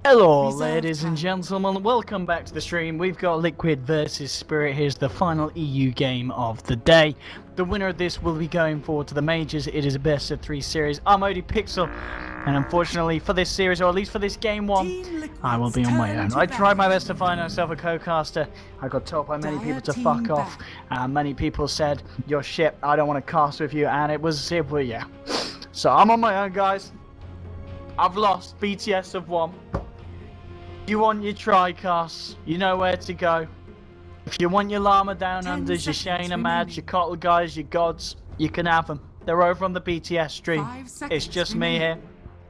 Hello ladies and gentlemen, welcome back to the stream. We've got Liquid versus Spirit. Here's the final EU game of the day. The winner of this will be going forward to the majors. It is a best of 3 series. I'm ODPixel, and unfortunately for this series, or at least for this game 1, I will be on my own. I tried my best to find myself a co-caster. I got told by many people to fuck off. Many people said, you're shit, I don't want to cast with you, and it was simple, yeah. So I'm on my own, guys. I've lost, BTS have won. You want your tri-casts, you know where to go. If you want your llama down unders, your Shayna Mads, your Cottle guys, your gods, you can have them. They're over on the BTS stream. It's just me here,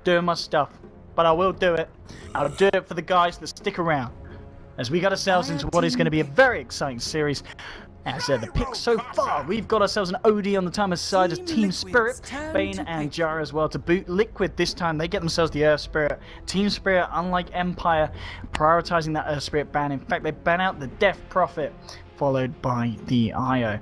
doing my stuff. But I will do it. I'll do it for the guys that stick around, as we got ourselves into what is going to be a very exciting series. As the picks so far, we've got ourselves an OD on the Timer's side as TSpirit, Bane and Jar as well to boot. Liquid this time, they get themselves the Earth Spirit. TSpirit, unlike Empire, prioritizing that Earth Spirit ban. In fact, they ban out the Death Prophet, followed by the Io.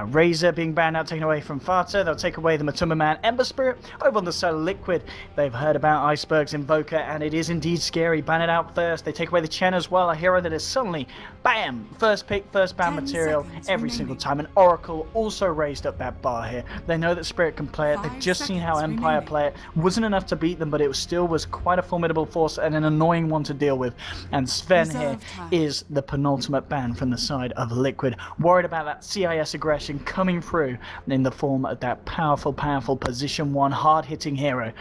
Razor being banned out, taken away from Fata. They'll take away the Matuma Man Ember Spirit. Over on the side of Liquid, they've heard about Iceberg's Invoker, and it is indeed scary. Ban it out first. They take away the Chen as well, a hero that is suddenly, bam, first pick, first ban material every single time. And Oracle also raised up that bar here. They know that Spirit can play it. They've just seen how Empire play it. Wasn't enough to beat them, but it still was quite a formidable force and an annoying one to deal with. And Sven here is the penultimate ban from the side of Liquid, worried about that CIS aggression coming through in the form of that powerful position 1 hard-hitting hero.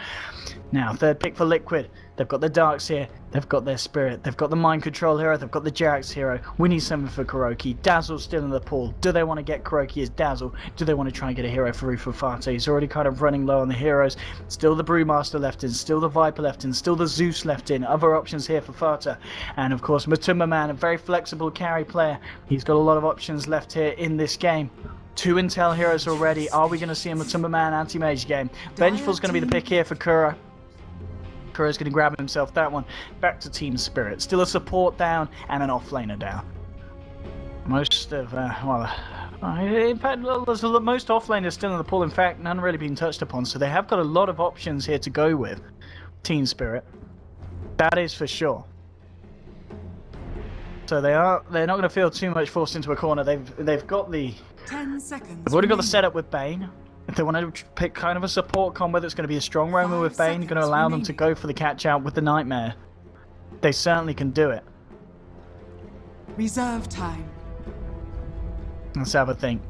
Now, third pick for Liquid. They've got the Darks here, they've got their Spirit, they've got the Mind Control hero, they've got the Jax hero. We need something for Kuroki. Dazzle's still in the pool. Do they want to get Kuroki as Dazzle? Do they want to try and get a hero for Fata? He's already kind of running low on the heroes. Still the Brewmaster left in, still the Viper left in, still the Zeus left in. Other options here for Fata. And of course, Matuma Man, a very flexible carry player. He's got a lot of options left here in this game. 2 Intel heroes already. Are we going to see a Matuma Man anti-mage game? Vengeful's going to be the pick here for Kura. Kura's going to grab himself that one. Back to TSpirit. Still a support down and an offlaner down. Most of, in fact, most offlaners still in the pool. In fact, none really being touched upon. So they have got a lot of options here to go with. TSpirit. That is for sure. So they're not going to feel too much forced into a corner. They've got the 10 seconds. They've already got the setup with Bane. If they want to pick kind of a support combo that's going to be a strong roamer with Bane, going to allow them to go for the catch out with the Nightmare, they certainly can do it. Reserve time. Let's have a think.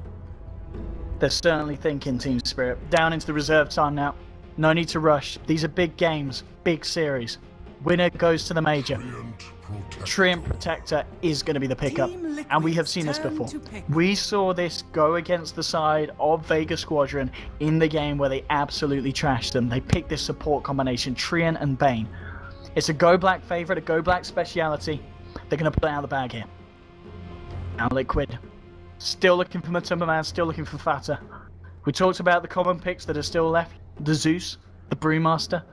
They're certainly thinking, TSpirit. Down into the reserve time now. No need to rush. These are big games, big series. Winner goes to the major. Treant Protector is going to be the pickup, and we have seen this before. We saw this go against the side of Vega Squadron in the game where they absolutely trashed them. They picked this support combination, Treant and Bane. It's a Go Black favorite, a Go Black speciality. They're going to put it out of the bag here. Now Liquid, still looking for Matuma Man, still looking for Fata. We talked about the common picks that are still left. The Zeus, the Brewmaster,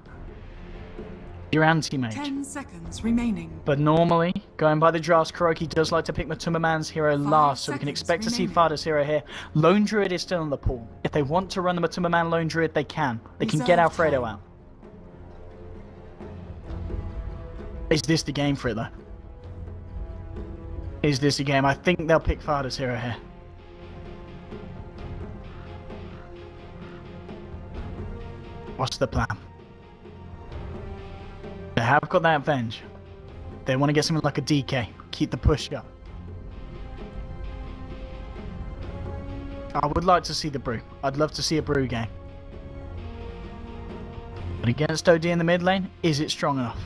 your anti-mage. 10 seconds remaining. But normally, going by the drafts, Kuroki does like to pick Matuma Man's hero last, so we can expect to see Fata's hero here. Lone Druid is still in the pool. If they want to run the Matuma Man Lone Druid, they can. They can get Alfredo out. Is this the game for it, though? Is this the game? I think they'll pick Fata's hero here. What's the plan? They have got that Venge. They want to get something like a DK. Keep the push up. I would like to see the Brew. I'd love to see a Brew game. But against OD in the mid lane, is it strong enough?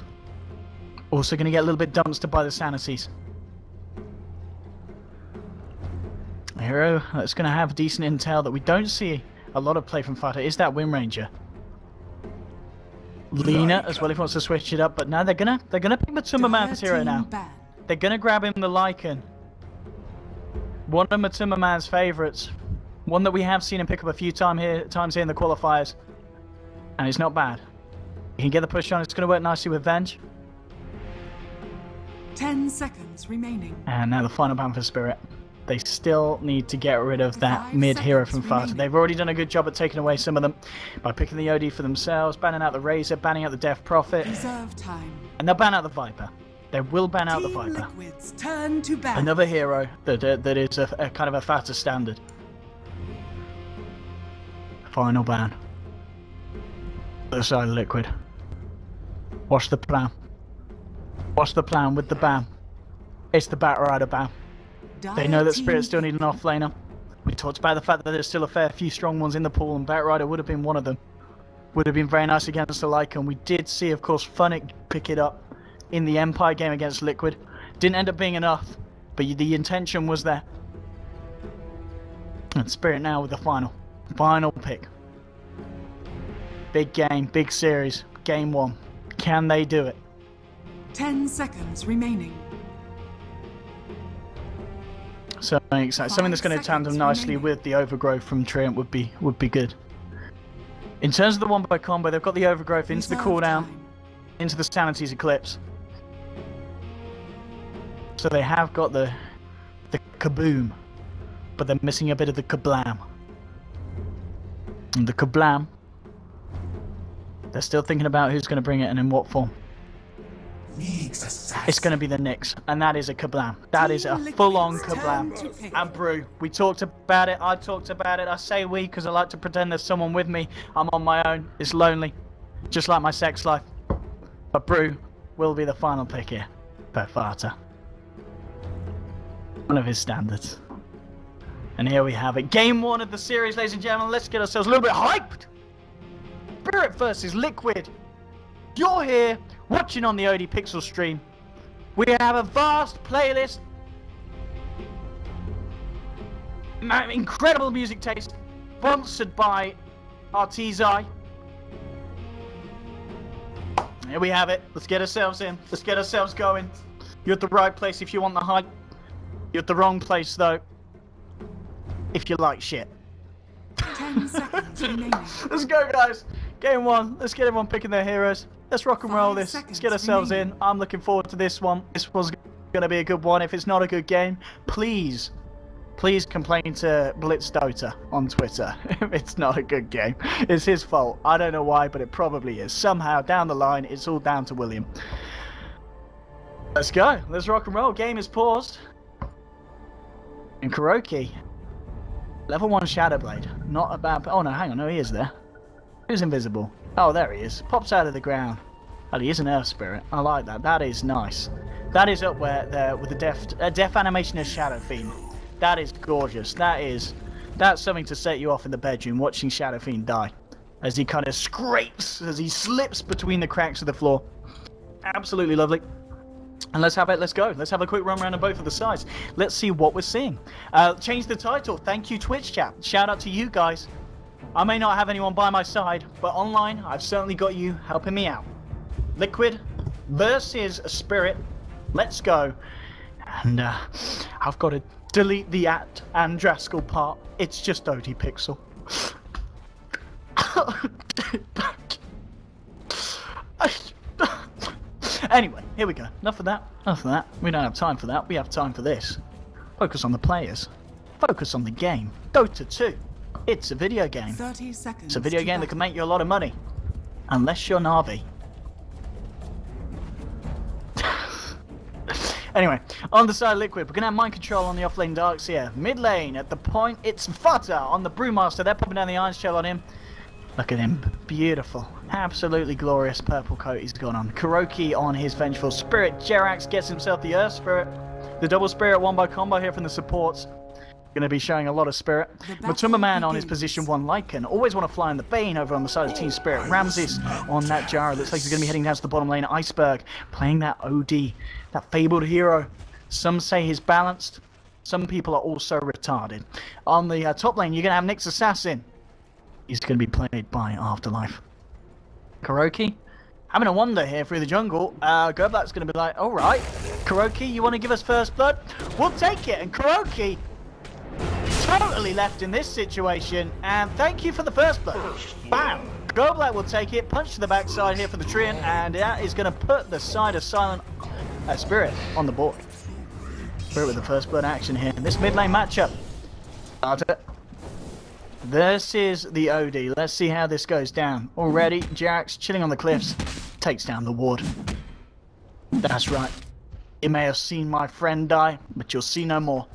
Also going to get a little bit dumpstered by the Sanities. A hero that's going to have decent intel that we don't see a lot of play from Fata is that Wind Ranger. Lena as well if he wants to switch it up, but now they're gonna pick Matuma Man's hero now. They're gonna grab him the Lycan. One of Matuma Man's favourites. One that we have seen him pick up a few times here in the qualifiers. And it's not bad. You can get the push on, it's gonna work nicely with Venge. 10 seconds remaining. And now the final ban for Spirit. They still need to get rid of that mid hero from Fata. They've already done a good job at taking away some of them by picking the OD for themselves, banning out the Razor, banning out the Death Prophet. Reserve time. And they'll ban out the Viper. They will ban out the Team Viper. Liquid's turn to battle. Another hero that is a kind of a faster standard. Final ban. Other side of Liquid. Watch the plan. Watch the plan with the ban. It's the Bat Rider ban. They know that Spirit still need an offlaner. We talked about the fact that there's still a fair few strong ones in the pool, and Bat Rider would have been one of them. Would have been very nice against the Lycan. We did see, of course, Funnick pick it up in the Empire game against Liquid. Didn't end up being enough, but the intention was there. And Spirit now with the final pick. Big game, big series, game 1. Can they do it? 10 seconds remaining. So something that's going to tandem nicely with the overgrowth from Treant would be good. In terms of the one by combo, they've got the overgrowth into the cooldown, into the Sanity's Eclipse. So they have got the kaboom, but they're missing a bit of the kablam. And the kablam, they're still thinking about who's going to bring it and in what form. It's going to be the Nyx, and that is a kablam. That is a full-on kablam. And Brew, we talked about it, I talked about it, I say we because I like to pretend there's someone with me. I'm on my own, it's lonely, just like my sex life. But Brew will be the final pick here, per Fata. One of his standards. And here we have it. Game 1 of the series, ladies and gentlemen. Let's get ourselves a little bit hyped. Spirit versus Liquid. You're here watching on the OD Pixel stream. We have a vast playlist. Incredible music taste. Sponsored by Artesi. Here we have it. Let's get ourselves in. Let's get ourselves going. You're at the right place if you want the hype. You're at the wrong place though if you like shit. 10 seconds remaining. Let's go, guys. Game 1. Let's get everyone picking their heroes. Let's rock and roll this. Let's get ourselves in. I'm looking forward to this one. This was going to be a good one. If it's not a good game, please complain to Blitz Dota on Twitter if it's not a good game. It's his fault. I don't know why, but it probably is. Somehow down the line, it's all down to William. Let's go. Let's rock and roll. Game is paused. And Kuroki, level 1 Shadowblade. Not a bad... Oh no, hang on. No, he is there. Who's invisible? Oh, there he is. Pops out of the ground. Oh, he is an Earth Spirit. I like that. That is nice. That is up there with the death animation of Shadow Fiend. That is gorgeous. That's something to set you off in the bedroom, watching Shadow Fiend die. As he kind of scrapes, as he slips between the cracks of the floor. Absolutely lovely. And let's have it, let's go. Let's have a quick run around on both of the sides. Let's see what we're seeing. Change the title. Thank you, Twitch chat. Shout out to you guys. I may not have anyone by my side, but online, I've certainly got you helping me out. Liquid versus Spirit. Let's go. And I've got to delete the at and Draskell part. It's just OD Pixel. Anyway, here we go. Enough of that. Enough of that. We don't have time for that. We have time for this. Focus on the players. Focus on the game. Dota 2. It's a video game. 30 seconds. It's a video game that can make you a lot of money. Unless you're Na'Vi. Anyway, on the side of Liquid, we're going to have mind control on the offlane Darks here. Mid lane, at the point, it's Fata on the Brewmaster. They're popping down the Iron Shell on him. Look at him. Beautiful. Absolutely glorious purple coat he's got on. Kuroki on his Vengeful Spirit. Jerax gets himself the Earth Spirit. The double Spirit 1 by combo here from the supports. Going to be showing a lot of Spirit. Matumba Man on his position 1 Lycan. Always want to fly in the Bane over on the side of TSpirit. Ramses on that Jara. Looks like he's going to be heading down to the bottom lane. Iceberg playing that OD. That fabled hero. Some say he's balanced. Some people are also retarded. On the top lane, you're going to have Nyx Assassin. He's going to be played by Afterlife. Kuroki, having a wander here through the jungle. Gerblack's going to be like, alright, Kuroki, you want to give us first blood? We'll take it. And Kuroki, totally left in this situation. And thank you for the first blood. Bam! Gerblack will take it. Punch to the backside here for the Treant. And that is going to put the side of Silent Spirit on the board. Spirit with the first blood action here. This mid lane matchup. This is the OD. Let's see how this goes down. Already, Jerax chilling on the cliffs. Takes down the ward. That's right. You may have seen my friend die, but you'll see no more.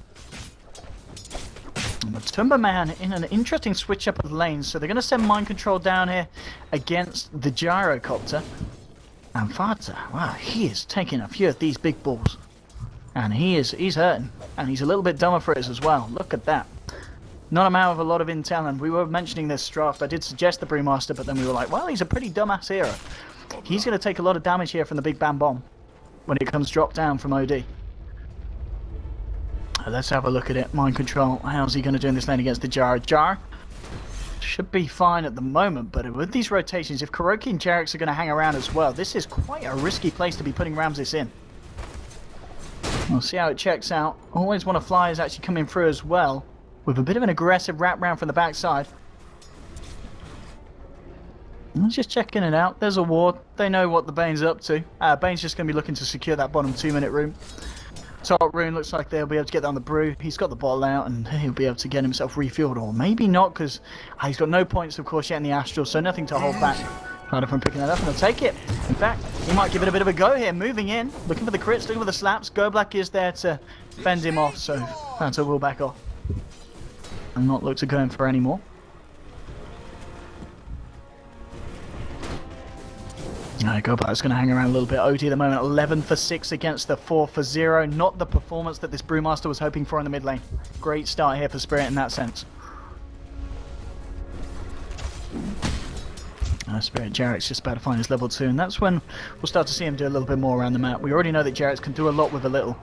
And the Timberman in an interesting switch up of lanes, so they're going to send mind control down here against the gyrocopter. And Fata, wow, he is taking a few of these big balls. And he's hurting. And he's a little bit dumber for it as well. Look at that. Not a man with a lot of intel, and we were mentioning this draft. I did suggest the Brewmaster, but then we were like, well, he's a pretty dumbass hero. He's going to take a lot of damage here from the Big Bang Bomb when it comes drop down from OD. Let's have a look at it. Mind control. How's he going to do in this lane against the Jar? Jar should be fine at the moment, but with these rotations, if Kuroki and Jarex are going to hang around as well, this is quite a risky place to be putting Ramses in. We'll see how it checks out. Always Want to Fly is actually coming through as well, with a bit of an aggressive wrap round from the backside. Let's just checking it out. There's a ward. They know what the Bane's up to. Bane's just going to be looking to secure that bottom 2-minute room. Top rune looks like they'll be able to get down the brew. He's got the bottle out and he'll be able to get himself refueled, or maybe not, because he's got no points of course yet in the Astral, so nothing to hold back Fata from picking that up, and he'll take it. In fact, he might give it a bit of a go here, moving in, looking for the crits, looking for the slaps. Go Black is there to fend him off, so Fata will back off and not look to go in for any more. Go Black's going to hang around a little bit. OD at the moment 11 for 6 against the 4 for 0. Not the performance that this Brewmaster was hoping for in the mid lane. Great start here for Spirit in that sense. Spirit Jarex just about to find his level 2, and that's when we'll start to see him do a little bit more around the map. We already know that Jarex can do a lot with a little.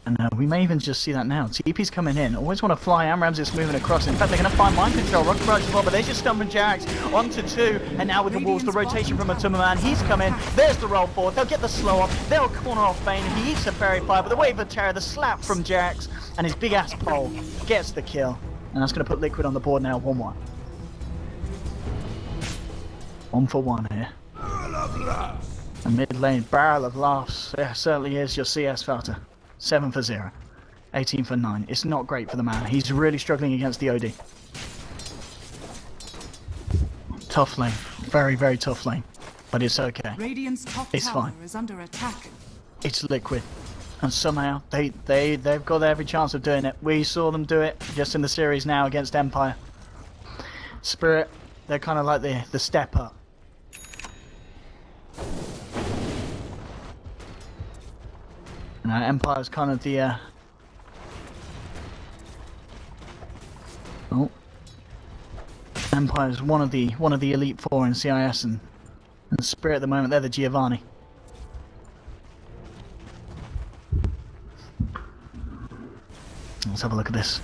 And we may even just see that now. TP's coming in. Always Want to Fly. Ramses moving across. In fact, they're going to find mind control. Rocket Barrage as well, but they're just stumping Jarex onto 2. And now with the walls, the rotation from Atumaman. He's come in. There's the roll forward. They'll get the slow off. They'll corner off Bane. He eats a Fairy Fire, but the wave of terror, the slap from Jarex, and his big ass pole gets the kill. And that's going to put Liquid on the board now. 1-1. 1 for 1 here. A mid lane barrel of laughs. Yeah, certainly is your CS Fata. 7 for 0. 18 for 9. It's not great for the man. He's really struggling against the OD. Tough lane. Very, very tough lane. But it's okay. Radiant's top it's tower fine. is under attack. It's Liquid. And somehow they've got every chance of doing it. We saw them do it just in the series now against Empire. Spirit, they're kind of like the step up. Empire's kind of the Empire's one of the elite 4 in CIS, and Spirit at the moment they're the Giovanni. Let's have a look at this.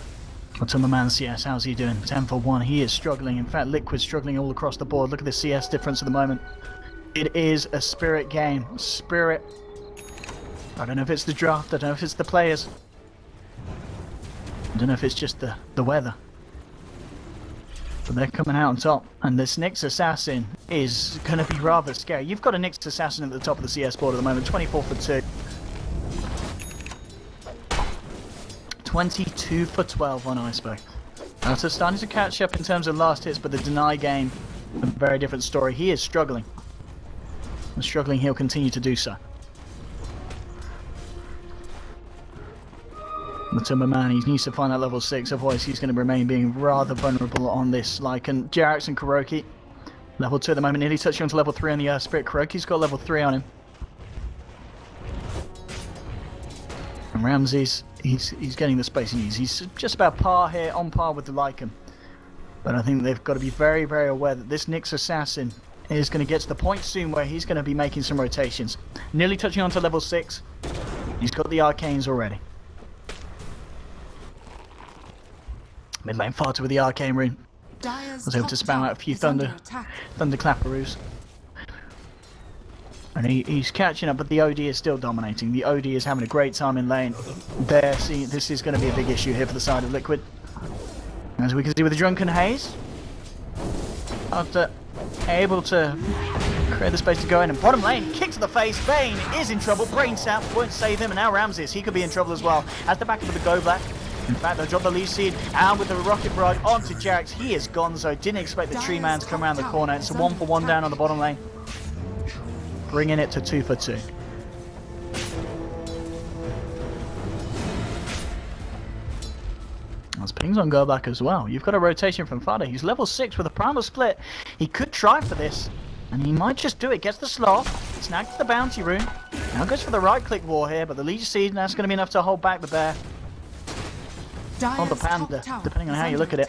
Atumaman CS, how's he doing? 10 for 1. He is struggling. In fact, Liquid's struggling all across the board. Look at the CS difference at the moment. It is a Spirit game. Spirit. I don't know if it's the draft, I don't know if it's the players. I don't know if it's just the weather. But they're coming out on top. And this Nyx Assassin is going to be rather scary. You've got a Nyx Assassin at the top of the CS board at the moment. 24 for 2. 22 for 12 on Iceberg. That's starting to catch up in terms of last hits, but the Deny game, a very different story. He is struggling. And struggling, he'll continue to do so. Atumaman, he needs to find that level 6, otherwise he's going to remain being rather vulnerable on this. Like, and Jarex and Kuroki, level 2 at the moment, nearly touching onto level 3 on the Spirit. Kuroki's got level 3 on him. And Ramses, he's getting the space he needs. He's just about par here, on par with the Lycan. But I think they've got to be very, very aware that this Nyx Assassin is going to get to the point soon where he's going to be making some rotations. Nearly touching onto level 6. He's got the Arcanes already. Mid lane Fata with the Arcane rune. Was able to spam out a few Thunderclapperoos. And he's catching up, but the OD is still dominating. The OD is having a great time in lane. This is going to be a big issue here for the side of Liquid. As we can see with the Drunken Haze. After able to create the space to go in, and bottom lane, kick to the face. Bane is in trouble. Brain Sap won't save him, and now Ramses, he could be in trouble as well. At the back of the Go Black. In fact, they'll drop the lead seed, and with the Rocket Barrage onto Jarex, he is gonzo. Didn't expect the Tree Man to come around the corner. It's a 1 for 1 down on the bottom lane. Bringing it to 2 for 2. There's pings on Goback as well. You've got a rotation from Fada. He's level 6 with a primal split. He could try for this, and he might just do it. Gets the sloth, snags the bounty rune. Now goes for the right-click war here, but the Leech Seed, that's going to be enough to hold back the bear. Or the panda, depending on how you look at it.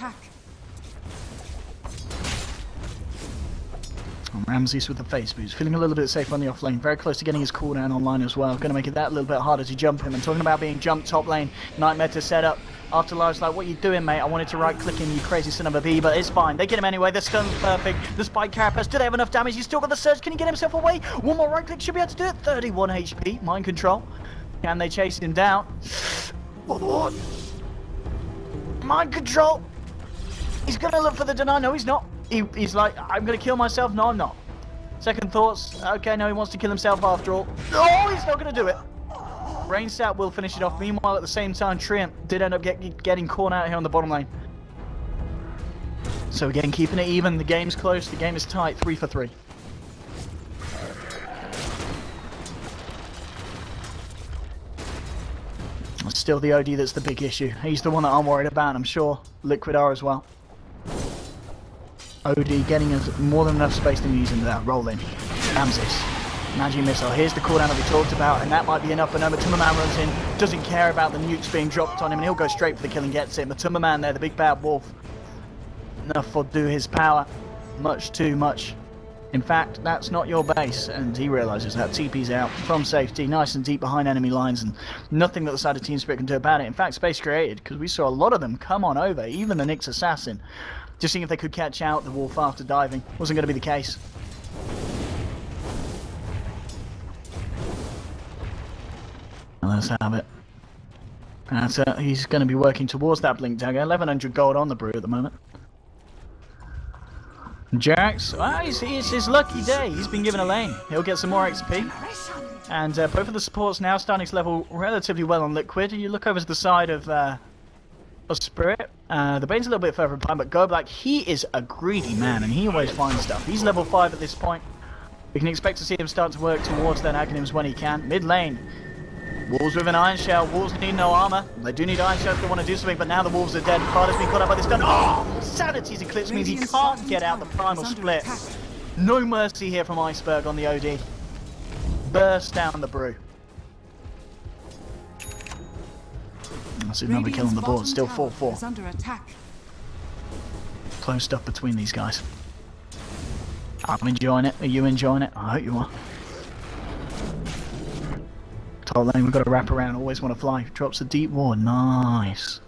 Ramses with the face boost, feeling a little bit safe on the off lane, very close to getting his cooldown online as well. Going to make it that little bit harder to jump him. And talking about being jumped top lane, TheNewMeta set up. Afterlife's like, what are you doing, mate? I wanted to right click him, you crazy son of a bee, but it's fine. They get him anyway. The stun's perfect. The spike carapace, do they have enough damage? He's still got the surge. Can he get himself away? One more right click should be able to do it. 31 HP, mind control. Can they chase him down? What? Mind control. He's going to look for the deny. No, he's not. He's like, I'm going to kill myself. No, I'm not. Second thoughts. Okay, no, he wants to kill himself after all. Oh, he's not going to do it. Rainstat will finish it off. Meanwhile, at the same time, Triumph did end up getting caught out here on the bottom lane. So again, keeping it even. The game's close. The game is tight. 3 for 3. It's still the OD that's the big issue. He's the one that I'm worried about, and I'm sure Liquid are as well. OD getting us more than enough space to use into that. Roll in. Ramses. Magic Missile. Here's the cooldown that we talked about, and that might be enough. But no, Matumbaman runs in, doesn't care about the nukes being dropped on him, and he'll go straight for the kill and gets it. Matumbaman there, the big bad wolf. Enough will do his power. Much too much. In fact, that's not your base, and he realises that. TP's out from safety, nice and deep behind enemy lines, and nothing that the side of TSpirit can do about it. In fact, space created, because we saw a lot of them come on over, even the Nyx Assassin. Just seeing if they could catch out the wolf after diving. Wasn't going to be the case. Let's have it. That's he's going to be working towards that blink dagger. 1100 gold on the brew at the moment. Jax, well, it's his lucky day. He's been given a lane. He'll get some more XP. And both of the supports now starting to level relatively well on Liquid. You look over to the side of Spirit. The Bane's a little bit further behind, but Goback, he is a greedy man, and he always finds stuff. He's level 5 at this point. We can expect to see him start to work towards their Aghanims when he can. Mid lane. Wolves with an Iron Shell. Wolves need no armor. They do need Iron Shells if they want to do something, but now the Wolves are dead. Fada's been caught up by this gun. Oh! Sanity's Eclipse means he can't get out the primal split. No mercy here from Iceberg on the OD. Burst down the brew. That's another kill on the board. Still 4-4. Close stuff between these guys. I'm enjoying it. Are you enjoying it? I hope you are. Top lane, we've got to wrap around, always want to fly. Drops a deep ward, nice.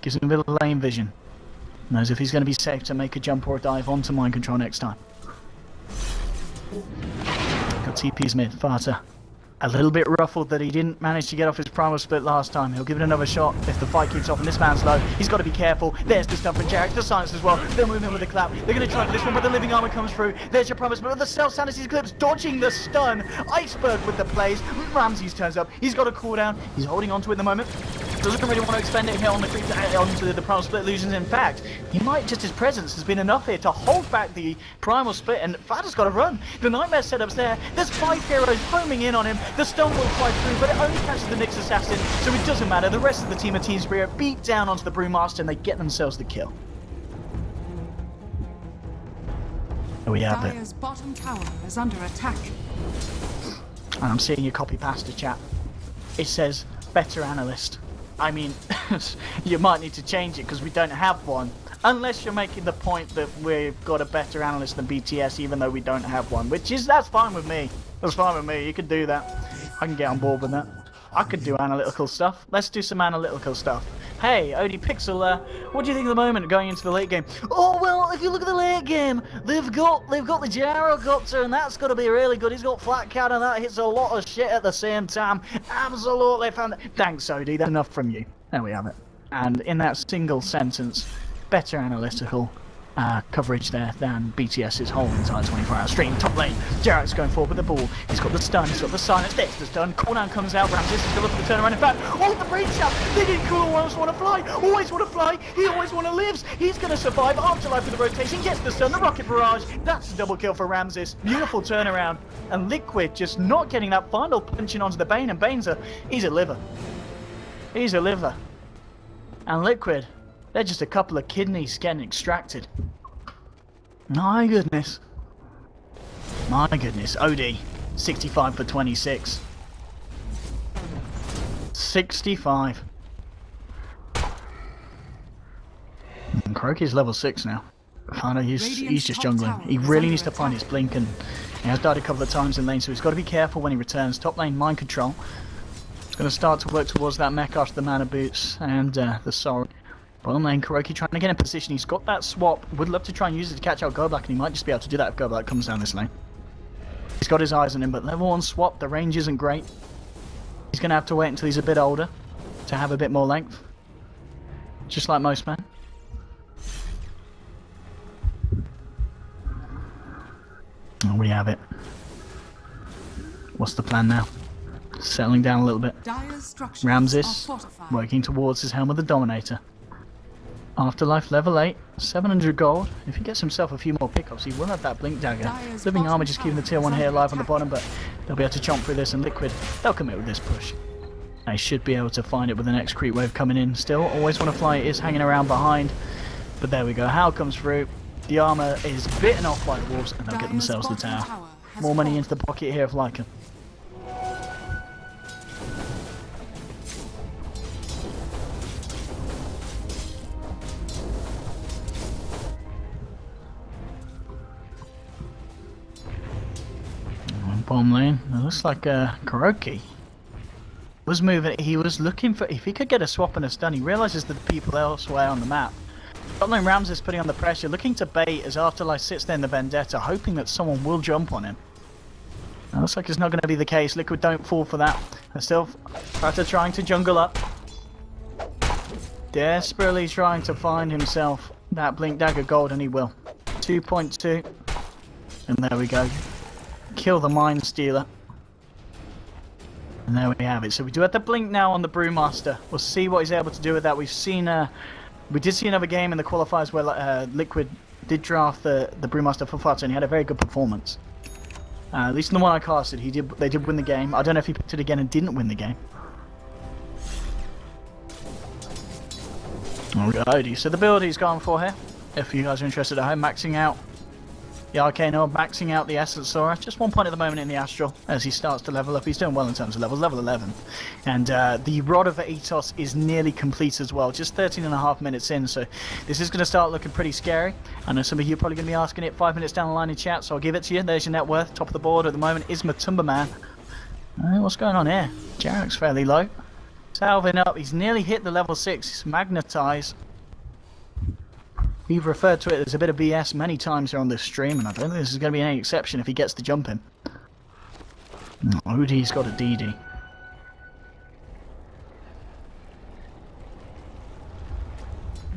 Gives him a bit of lane vision. Knows if he's going to be safe to make a jump or a dive onto mind control next time. Got TP's mid, Fata. A little bit ruffled that he didn't manage to get off his primal split last time. He'll give it another shot if the fight keeps off, and this man's low. He's got to be careful. There's the stun from Jarek, the silence as well. They'll move in with a clap. They're going to try for this one, but the living armor comes through. There's your promise, but with the self-sanity Eclipse dodging the stun. Iceberg with the plays. Ramses turns up. He's got a cooldown. He's holding on to it at the moment. Doesn't really want to expend it here on the creep onto the primal split illusions. In fact, he might, just his presence has been enough here to hold back the primal split, and Fada's got to run. The nightmare setup's there. There's 5 heroes homing in on him. The stun will fly through, but it only catches the Nyx Assassin, so it doesn't matter. The rest of the team of TSpirit beat down onto the Brewmaster, and they get themselves the kill. There we have it. Bottom tower is under attack. And I'm seeing you copy pasta chat. It says better analyst. I mean, you might need to change it because we don't have one. Unless you're making the point that we've got a better analyst than BTS, even though we don't have one. That's fine with me. That's fine with me. You can do that. I can get on board with that. I could do analytical stuff. Let's do some analytical stuff. Hey, OD Pixel, what do you think at the moment going into the late game? Oh, well, if you look at the late game, they've got the Gyrocopter, and that's got to be really good. He's got flat count, and that hits a lot of shit at the same time. Absolutely fantastic. Thanks, OD. That's enough from you. There we have it. And in that single sentence, better analytical coverage there than BTS's whole entire 24-hour stream. Top lane, Jarek's going forward with the ball. He's got the stun, he's got the silence, there's the stun. Cooldown comes out, Ramses is going to look for the turnaround. In fact, oh, the brain shot! They didn't cool, always want to fly, always want to fly, he always want to live. He's going to survive. Afterlife with the rotation, gets the stun, the rocket barrage. That's a double kill for Ramses. Beautiful turnaround. And Liquid just not getting that final punching onto the Bane, and Bane's he's a liver. He's a liver. And Liquid, They're just a couple of kidneys getting extracted. My goodness. My goodness. OD. 65 for 26. 65. And Kroki's level 6 now. I know he's just jungling. He really needs to find his blink, and he has died a couple of times in lane, so he's got to be careful when he returns. Top lane, mind control. He's going to start to work towards that mech after the mana boots and the sorry. Bottom lane, Kuroki trying to get in position. He's got that swap. Would love to try and use it to catch out Goblack, and he might just be able to do that if Goblack comes down this lane. He's got his eyes on him, but level 1 swap, the range isn't great. He's going to have to wait until he's a bit older to have a bit more length. Just like most men. Oh, we have it. What's the plan now? Settling down a little bit. Ramses working towards his Helm of the Dominator. Afterlife level 8, 700 gold. If he gets himself a few more pickups, he will have that Blink Dagger. Living Armor just keeping the tier 1 here alive on the bottom, but they'll be able to chomp through this, and Liquid, they'll commit with this push. They should be able to find it with the next creep wave coming in. Still, Always Wanna Fly is hanging around behind, but there we go. Howl comes through. The armor is bitten off by the wolves, and they'll get themselves the tower. More money into the pocket here of Lycan. Bottom lane. It looks like Kuroki was moving. He was looking for, if he could get a swap and a stun. He realizes that the people elsewhere on the map. Top lane Ramses putting on the pressure, looking to bait as Afterlife sits there in the Vendetta, hoping that someone will jump on him. It looks like it's not going to be the case. Liquid don't fall for that. They're still trying to jungle up. Desperately trying to find himself that Blink Dagger gold, and he will. 2.2. And there we go. Kill the Mind Stealer. And there we have it. So we do have the blink now on the Brewmaster. We'll see what he's able to do with that. We've seen, we did see another game in the qualifiers where Liquid did draft the Brewmaster for Flutter, and he had a very good performance. At least in the one I casted, they did win the game. I don't know if he picked it again and didn't win the game. Alrighty, so the build he's gone for here, if you guys are interested at home, maxing out the Arcane Orb, maxing out the Essence Sora. Just 1 point at the moment in the Astral as he starts to level up. He's doing well in terms of levels, level 11. And the Rod of Ethos is nearly complete as well, just 13.5 minutes in, so this is going to start looking pretty scary. I know some of you are probably going to be asking it 5 minutes down the line in chat, so I'll give it to you. There's your net worth. Top of the board at the moment is Matumba Man. What's going on here? Jarrek's fairly low. Salving up, he's nearly hit the level 6. He's magnetized. We've referred to it as a bit of BS many times here on this stream, and I don't think this is going to be any exception if he gets to jump him. OD's got a DD.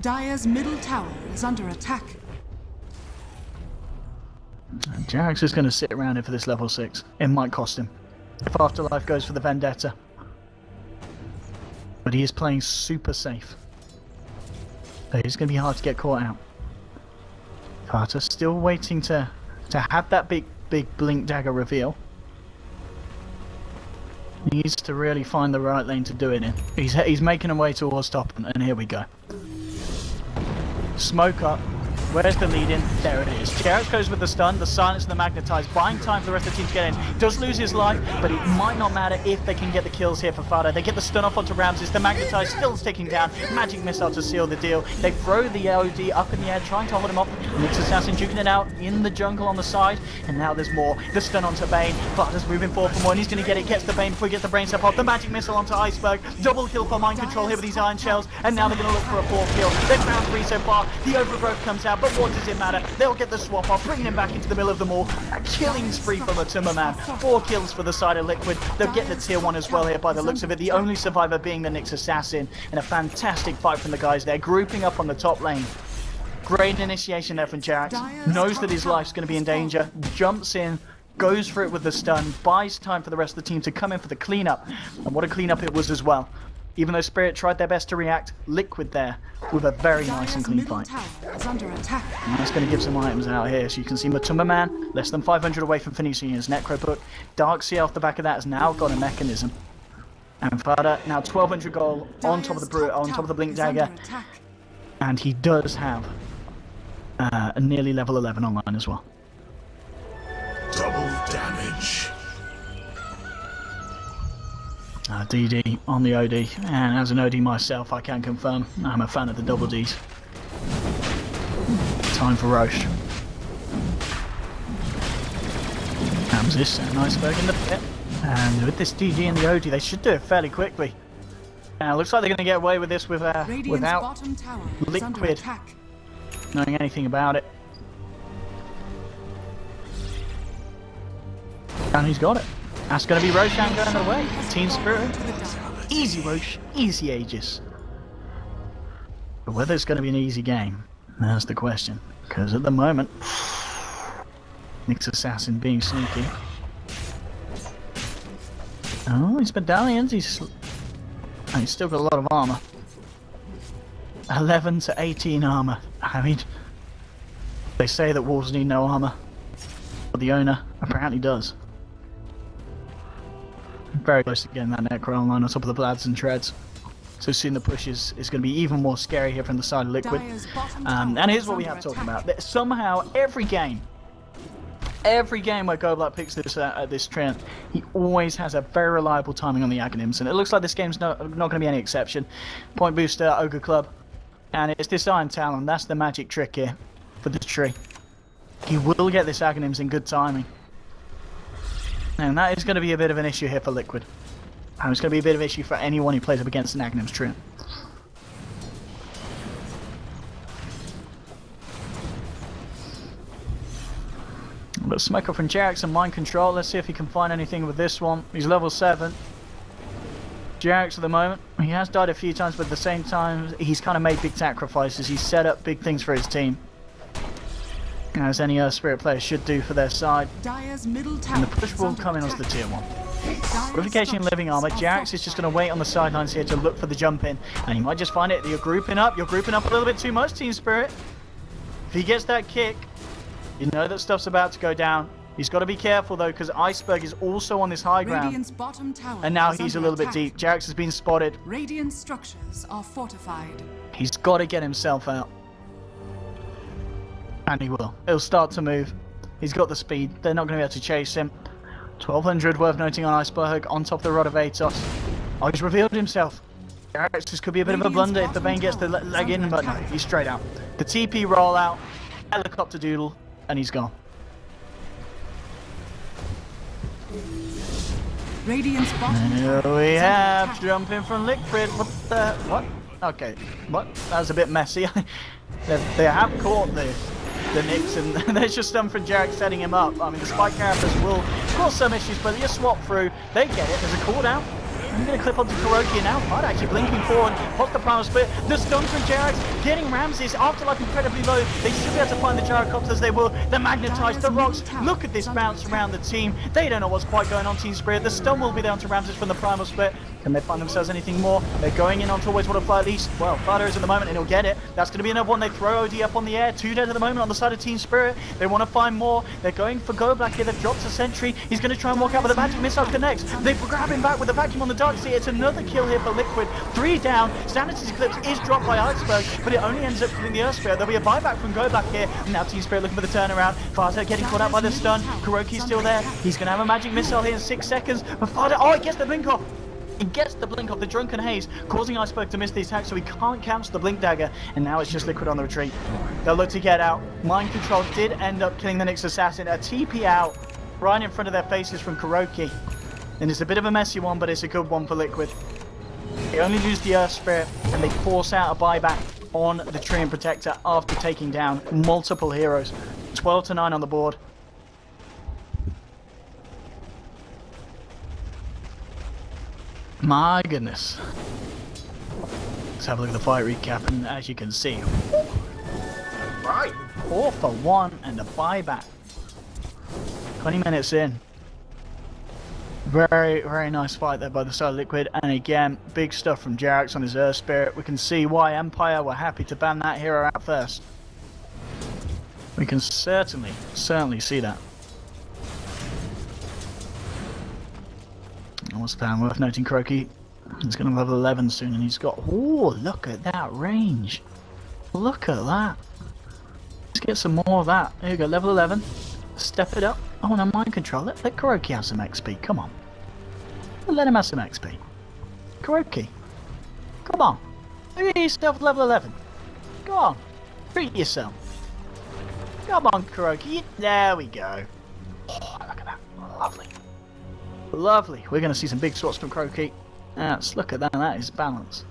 Dire's middle tower is under attack. Jarrek's just going to sit around here for this level 6. It might cost him if Afterlife goes for the Vendetta. But he is playing super safe. It's going to be hard to get caught out. Carter still waiting to have that big Blink Dagger reveal. He needs to really find the right lane to do it in. He's making a way towards top, and here we go. Smoke up. Where's the lead in? There it is. Jarrett goes with the stun, the silence and the magnetize, buying time for the rest of the team to get in. Does lose his life, but it might not matter if they can get the kills here for Fada. They get the stun off onto Ramses, the magnetize still sticking down, magic missile to seal the deal. They throw the OD up in the air, trying to hold him off. Nyx Assassin duking it out in the jungle on the side, and now there's more. The stun onto Bane, Fada's moving forward for more, and he's going to get it, gets the Bane before he gets the brain step off. The magic missile onto Iceberg, double kill for mind control here with these iron shells, and now they're going to look for a 4th kill. They've found 3 so far, the overgrowth comes out, but what does it matter? They'll get the swap off, bringing him back into the middle of them all. A killing spree from a Timmerman. 4 kills for the side of Liquid. They'll get the tier 1 as well here by the looks of it. The only survivor being the Nyx Assassin. And a fantastic fight from the guys there, grouping up on the top lane. Great initiation there from Jarek. Knows that his life's going to be in danger. Jumps in, goes for it with the stun, buys time for the rest of the team to come in for the cleanup. And what a cleanup it was as well. Even though Spirit tried their best to react, Liquid there with a very nice and clean fight. And that's going to give some items out here. So you can see Matumba Man, less than 500 away from finishing his Necro Book. Darkseer off the back of that has now got a mechanism. And Fada now 1200 gold on top of the Blink Dagger. And he does have a nearly level 11 online as well. Double damage. DD on the OD, and as an OD myself I can confirm I'm a fan of the double Ds. Time for Roche. Comes this and Iceberg in the pit, and with this DD and the OD they should do it fairly quickly. Now looks like they're going to get away with this with without Liquid knowing anything about it. And he's got it. That's going to be Roshan going away. TSpirit. Easy Roche, easy Aegis. But whether it's going to be an easy game, that's the question. Because at the moment, Nyx Assassin being sneaky. Oh, his medallions, he's still got a lot of armor. 11 to 18 armor. I mean, they say that wolves need no armor, but the owner apparently does. Very close to getting that Necro online on top of the Blads and Treads. So soon the push is going to be even more scary here from the side of Liquid. And here's what we have to talk about. Somehow, every game where Goblat picks this trend, he always has a very reliable timing on the Aghanims. And it looks like this game's not going to be any exception. Point booster, Ogre Club. And it's this Iron Talon. That's the magic trick here for the tree. He will get this Aghanims in good timing. And that is going to be a bit of an issue here for Liquid. And it's going to be a bit of an issue for anyone who plays up against an Aghanims trio. But Smoker from Jax and Mind Control. Let's see if he can find anything with this one. He's level 7. Jax at the moment. He has died a few times, but at the same time, he's kind of made big sacrifices. He's set up big things for his team, as any TheSpirit player should do for their side. And the push will come in as the tier 1. Purification and living armor. Jax is just going to wait on the sidelines here to look for the jump in, and he might just find it. You're grouping up a little bit too much, TSpirit. If he gets that kick, you know that stuff's about to go down. He's got to be careful though, because Iceberg is also on this high ground. And now he's a little bit deep. Jax has been spotted. Radiant structures are fortified. He's got to get himself out. And he will. He'll start to move. He's got the speed. They're not going to be able to chase him. 1200 worth noting on Iceberg on top of the Rod of Atos. Oh, he's revealed himself. Jax, this could be a bit of a blunder if the Bane gets the leg in, but no, he's straight out. The TP roll out, helicopter doodle, and he's gone. Radiant's bottom Here we have jumping from Liquid. What? Okay, what? That was a bit messy. they have caught the Nyx, and there's just some from Jarek setting him up. I mean, the spike characters will cause some issues, but you swap through, they get it. There's a cooldown. I'm going to clip onto Kuroki now. Fight actually blinking forward. Pots the primal split. The stun from Jarex getting Ramses. Afterlife incredibly low. They should be able to find the gyrocopters. They will. They're magnetized. The rocks. Look at this bounce around the team. They don't know what's quite going on, TSpirit. The stun will be there onto Ramses from the primal split. Can they find themselves anything more? They're going in onto always want to fly at least. Well, Fighter is at the moment and he'll get it. That's going to be another one. They throw OD up on the air. 2 dead at the moment on the side of TSpirit. They want to find more. They're going for Goblat here. They've dropped a sentry. He's going to try and walk out, but the magic missile connects. They grab him back with the vacuum on the dark sea. It's another kill here for Liquid. 3 down. Sanity's Eclipse is dropped by Iceberg, but it only ends up killing the TheSpirit. There'll be a buyback from Goblat here. Now TSpirit looking for the turnaround. Farta getting caught out by the stun. Kuroki's still there. He's going to have a magic missile here in 6 seconds. But Farta, oh, he gets the blink off. He gets the blink off the Drunken Haze, causing Iceberg to miss the attack, so he can't cancel the blink dagger, and now it's just Liquid on the retreat. They'll look to get out. Mind Control did end up killing the Nyx Assassin. A TP out right in front of their faces from Kuroki. And it's a bit of a messy one, but it's a good one for Liquid. They only lose the TheSpirit, and they force out a buyback on the Treant Protector after taking down multiple heroes. 12-9 on the board. My goodness. Let's have a look at the fight recap, and as you can see, right, 4 for 1 and a buyback. 20 minutes in. Very, very nice fight there by the side of Liquid, and again, big stuff from Jarex on his TheSpirit. We can see why Empire were happy to ban that hero out first. We can certainly see that. What's the plan? Worth noting, Kuroki. He's going to level 11 soon, and he's got... Oh, look at that range. Look at that. Let's get some more of that. Here we go, level 11. Step it up. Oh, no, mind control. Let Kuroki have some XP. Come on. Let him have some XP. Kuroki. Come on. Look at yourself level 11. Go on. Treat yourself. Come on, Kuroki. There we go. Oh, look at that. Lovely. Lovely. We're going to see some big swords from Kuroki. Let's look at that. That is balance.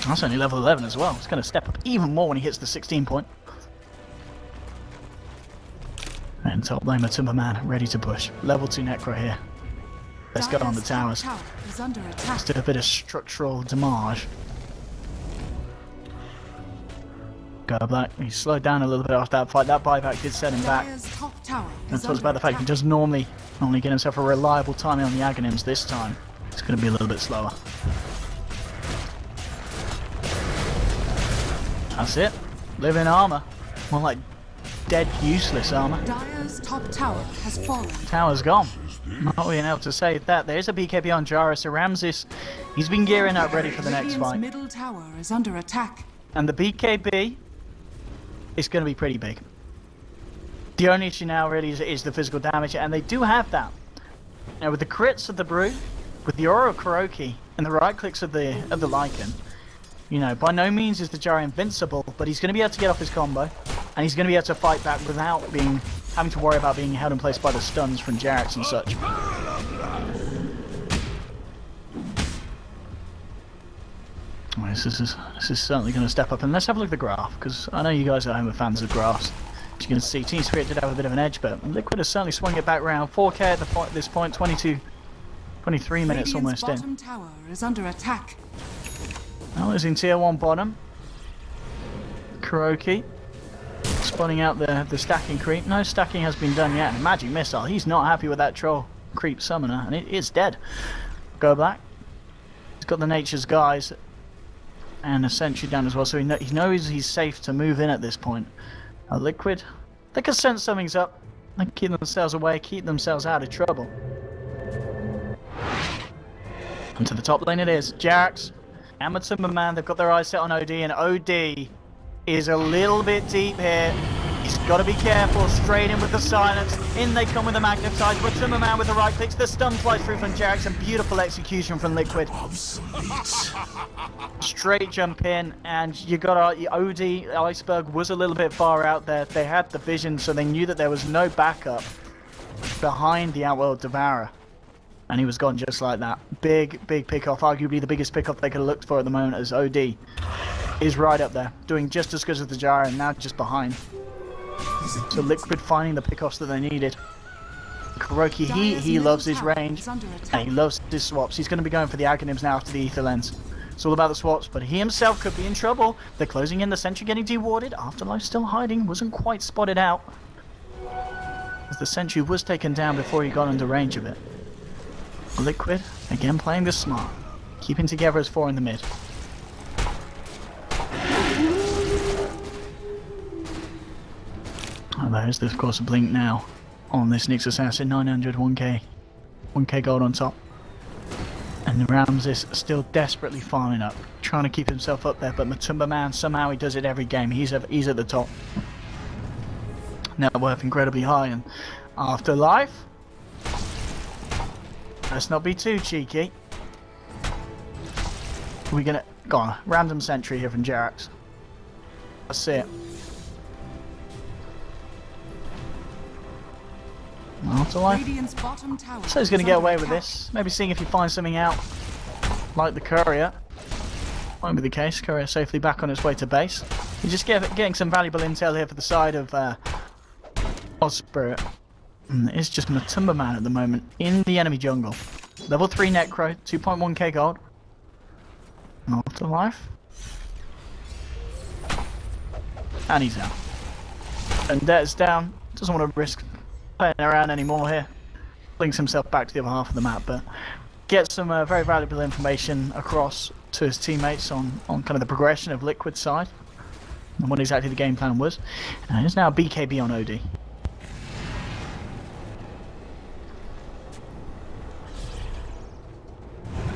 That's only level 11 as well. It's going to step up even more when he hits the 16 point. And top lane Timberman ready to push. Level 2 Necro here. Let's go on the towers. Let's do a bit of structural damage. Go Black. He slowed down a little bit after that fight. That buyback did set him back. And talks about the fact he does normally get himself a reliable timing on the Aghanims. This time it's going to be a little bit slower. That's it. Live in armor. More like dead, useless armor. Dire's top tower has fallen. Tower's gone. Not being able to save that. There's a BKB on Jarus. So Ramses, he's been gearing up ready for the next fight. Middle tower is under attack. And the BKB is going to be pretty big. The only issue now really is the physical damage, and they do have that. Now with the crits of the Brew, with the Aura of Kuroki, and the right clicks of the Lycan, you know, by no means is the Jari invincible, but he's going to be able to get off his combo, and he's going to be able to fight back without having to worry about being held in place by the stuns from Jarex and such. Well, this is certainly going to step up, and let's have a look at the graph, because I know you guys at home are fans of graphs. As you can see, TSpirit did have a bit of an edge, but Liquid has certainly swung it back around. 4K at this point, 23 minutes almost in. Bottom tower is under attack. Now is in tier 1 bottom. Kuroki spawning out the stacking creep. No stacking has been done yet. Magic Missile, he's not happy with that troll creep summoner, and it is dead. Go Black. He's got the Nature's Guys and a sentry down as well, so he knows he's safe to move in at this point. Liquid, they can sense something's up. They can keep themselves away, keep themselves out of trouble. And to the top lane it is. Jarex and Timberman, they've got their eyes set on OD, and OD is a little bit deep here. He's got to be careful. Straight in with the silence. In they come with the magnetize. But Timberman with the right clicks. The stun flies through from Jarex, and beautiful execution from Liquid. Straight jump in, and you got OD Iceberg was a little bit far out there. They had the vision, so they knew that there was no backup behind the Outworld Devourer. And he was gone just like that. Big pick-off. Arguably the biggest pick-off they could have looked for at the moment, as OD is right up there. Doing just as good as the Jara, and now just behind. So Liquid finding the pick-offs that they needed. Kuroki, he loves his range. And he loves his swaps. He's going to be going for the Aghanims now after the Ether Lens. It's all about the swaps, but he himself could be in trouble. They're closing in, the sentry getting dewarded. Afterlife still hiding. Wasn't quite spotted out, as the sentry was taken down before he got under range of it. Liquid, again playing this smart. Keeping together as 4 in the mid. And there's, of course, a blink now on this Nyx Assassin. 900, 1k gold on top. And Ramses still desperately farming up, trying to keep himself up there, but Timberman, somehow he does it every game. He's at the top. Net worth incredibly high, and Afterlife. Let's not be too cheeky. We're gonna go on. Random sentry here from Jarex. That's it. Afterlife. So he's gonna get away with this. Maybe seeing if he finds something out, like the courier. Won't be the case. Courier safely back on its way to base. He's just getting some valuable intel here for the side of TSpirit. It's just Timberman at the moment in the enemy jungle. Level 3 Necro, 2.1k gold. Afterlife. And he's out. And Det's down. Doesn't want to risk playing around anymore here. Links himself back to the other half of the map, but gets some very valuable information across to his teammates on kind of the progression of Liquid's side and what exactly the game plan was. And there's now BKB on OD.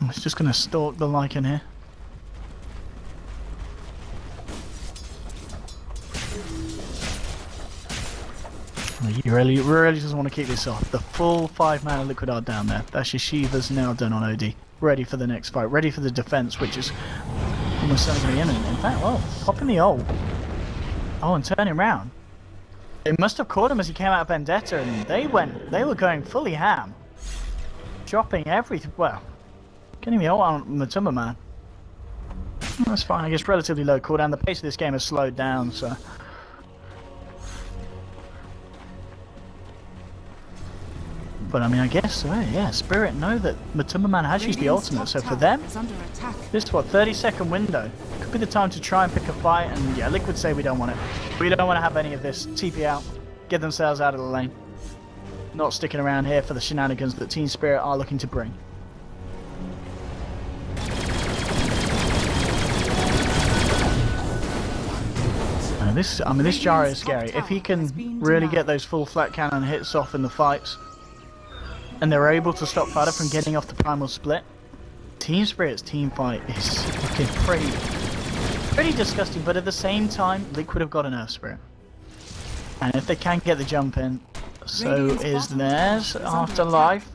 I'm just going to stalk the Lycan here. He really doesn't want to keep this off. The full 5-mana Liquid Art down there. That's your Shiva's now done on OD. Ready for the next fight. Ready for the defense, which is almost certainly going to be imminent. In fact, well, popping the ult. Oh, and turning around. They must have caught him as he came out of Vendetta, and they were going fully ham. Dropping everything. Well, getting the ult on Matumba Man. That's fine. I guess relatively low cooldown. The pace of this game has slowed down, so. But I mean, I guess, yeah, Spirit know that Matumba Man has used the ultimate, so for them, this is what, 30-second window. Could be the time to try and pick a fight, and yeah, Liquid say we don't want it. We don't want to have any of this. TP out, get themselves out of the lane. Not sticking around here for the shenanigans that TSpirit are looking to bring. This Gyro is scary. If he can really get those full flat cannon hits off in the fights, and they're able to stop Fada from getting off the primal split, TSpirit's team fight is looking pretty disgusting, but at the same time, Liquid have got an Earth Spirit. And if they can get the jump in, so is theirs. Afterlife.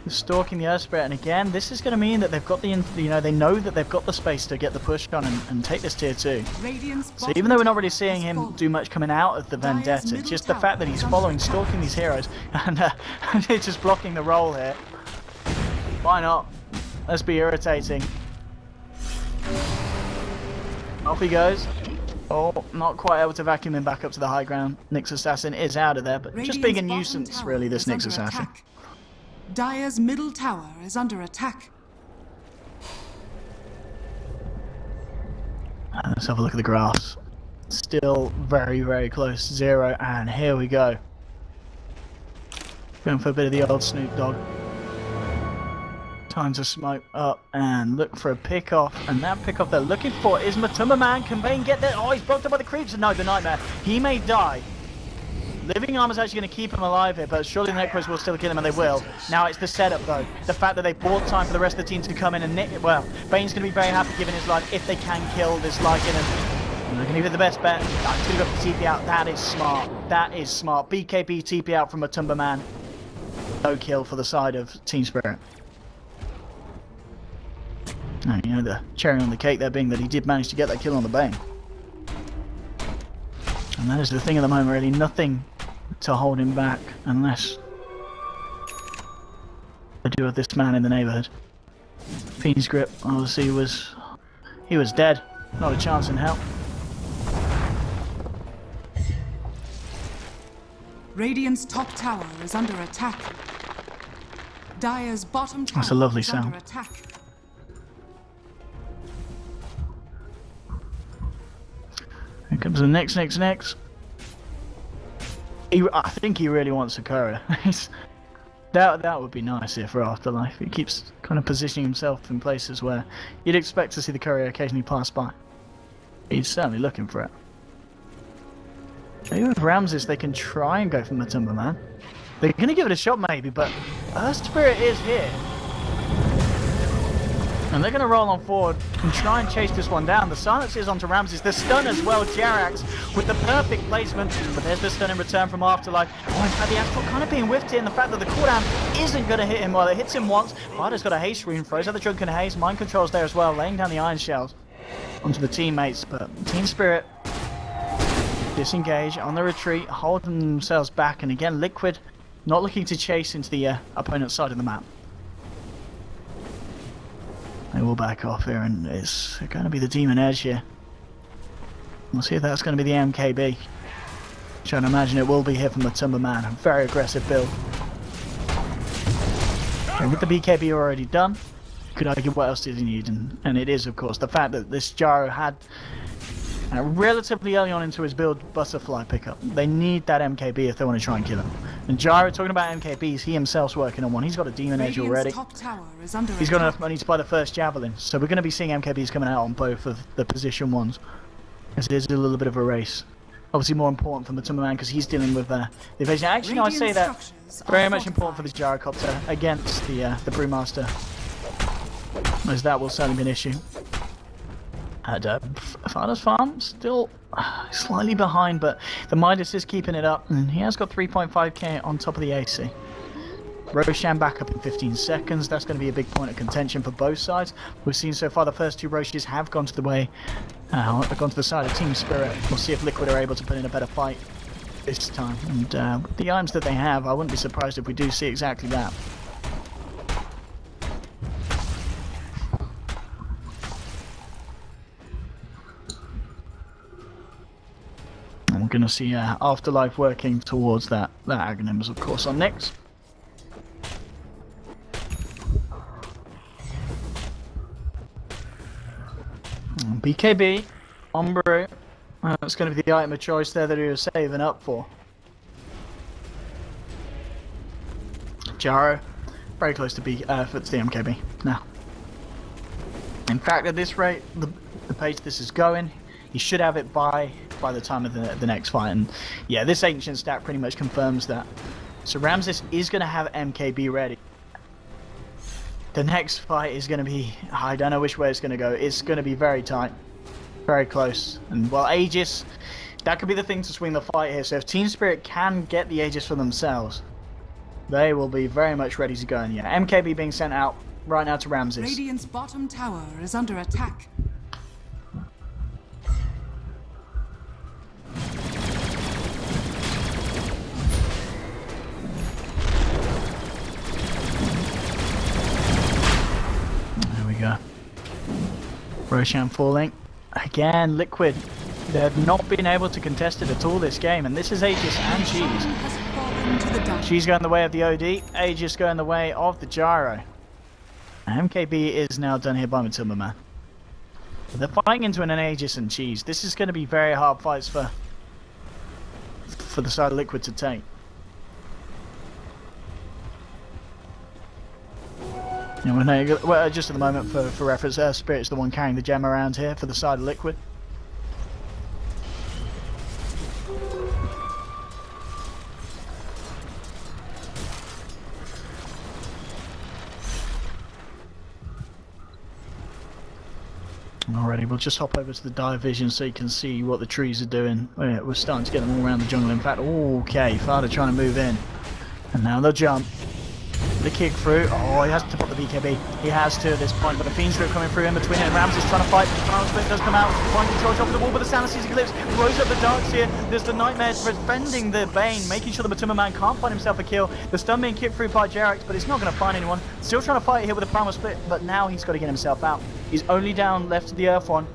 Stalking the Earth Spirit, and again, this is going to mean that they've got the, they know that they've got the space to get the push on and take this tier 2. So even though we're not really seeing him do much coming out of the Vendetta, just the fact that he's stalking these heroes, and it's just blocking the roll here. Why not? Let's be irritating. Off he goes. Oh, not quite able to vacuum him back up to the high ground. Nyx Assassin is out of there, but just being a nuisance, really, this Nyx Assassin. Dire's middle tower is under attack. And let's have a look at the grass. Still very close to 0, and here we go. Going for a bit of the old Snoop Dogg. Time to smoke up and look for a pick off, and that pick off they're looking for is Matumba Man. Can Bane get there? Oh, he's blocked up by the creeps. No, the Nightmare. He may die. Living Armor's actually going to keep him alive here, but surely the Necros will still kill him, and they will. Now it's the setup, though. The fact that they bought time for the rest of the team to come in and nick it. Well, Bane's going to be very happy giving his life if they can kill this Lycan, and they're going to give it the best bet. He's going to go for TP out. That is smart. That is smart. BKB TP out from Matumba Man. No kill for the side of TSpirit. And you know, the cherry on the cake there being that he did manage to get that kill on the Bane. And that is the thing at the moment, really. Nothing to hold him back unless they do with this man in the neighbourhood. Fiend's Grip, obviously, he was dead. Not a chance in hell. Radiant's top tower is under attack. Dire's bottom tower That's a lovely is sound. under attack. Here comes the next. I think he really wants a courier. that would be nice here for Afterlife. He keeps kind of positioning himself in places where you'd expect to see the courier occasionally pass by. He's certainly looking for it. Maybe with Ramses they can try and go for Matumba Man. They're going to give it a shot maybe, but Earth Spirit is here. And they're going to roll on forward and try and chase this one down. The silence is onto Ramses. The stun as well, Jerax with the perfect placement. But there's the stun in return from Afterlife. Oh, in fact, the Astral kind of being whiffed here, and the fact that the cooldown isn't going to hit him. Well, it hits him once. Vida's got a haste rune, throws out the Drunken Haze. Mind Control's there as well, laying down the Iron Shells onto the teammates. But TSpirit disengage on the retreat, holding themselves back. And again, Liquid not looking to chase into the opponent's side of the map. They will back off here, and it's going to be the Demon Edge here. We'll see if that's going to be the MKB. Which I'd imagine it will be here from Matumba Man. A very aggressive build. And with the BKB already done, you could argue what else does he need? And it is, of course, the fact that this Gyro had relatively early on into his build Butterfly pickup. They need that MKB if they want to try and kill him. And Gyro, talking about MKBs, he himself's working on one. He's got a Demon Edge already. He's got enough money to buy the first Javelin. So we're going to be seeing MKBs coming out on both of the position ones. As it is a little bit of a race. Obviously more important for Matumba Man because he's dealing with the evasion. Actually, no, I say that very much important for the Gyrocopter against the Brewmaster. as that will certainly be an issue. At Father's Farm, still slightly behind, but the Midas is keeping it up, and he has got 3.5k on top of the AC. Roshan back up in 15 seconds. That's going to be a big point of contention for both sides. We've seen so far the first two Roshes have gone to the way, gone to the side of TeamSpirit. We'll see if Liquid are able to put in a better fight this time. And with the items that they have, I wouldn't be surprised if we do see exactly that. And we're going to see Afterlife working towards that Aghanims, of course, on next. BKB, Ombre, that's going to be the item of choice there that he was saving up for. Jaro, very close to the MKB now. In fact, at this rate, the pace this is going, he should have it by the time of the next fight. And yeah, this ancient stat pretty much confirms that. So Ramses is going to have MKB ready. The next fight is going to be, I don't know which way it's going to go. It's going to be very tight, very close. And well, Aegis, that could be the thing to swing the fight here. So if TeamSpirit can get the Aegis for themselves, they will be very much ready to go. And yeah, MKB being sent out right now to Ramses. Radiant's bottom tower is under attack. Go. Roshan falling. Again, Liquid. They have not been able to contest it at all this game, and this is Aegis and Cheese. Cheese going the way of the OD, Aegis going the way of the Gyro. MKB is now done here by Matilda Man. They're fighting into an Aegis and Cheese. This is going to be very hard fights for the side of Liquid to take. Yeah, well, just at the moment, for reference, Spirit's the one carrying the gem around here for the side of Liquid. Alrighty, we'll just hop over to the dive vision so you can see what the trees are doing. Oh, yeah, we're starting to get them all around the jungle. In fact, okay, Fada trying to move in. And now they'll jump. The kick through. Oh, he has to put the BKB. He has to at this point, but the Fiend's Grip coming through in between it. And Ramses trying to fight. The Final Split does come out. One control off the wall, but the Sound sees Eclipse. Rose up the darks here. There's the Nightmare defending the Bane, making sure the Matumba Man can't find himself a kill. The stun being kicked through by Jerax, but he's not going to find anyone. Still trying to fight here with the Primal Split, but now he's got to get himself out. He's only down left to the Earth one.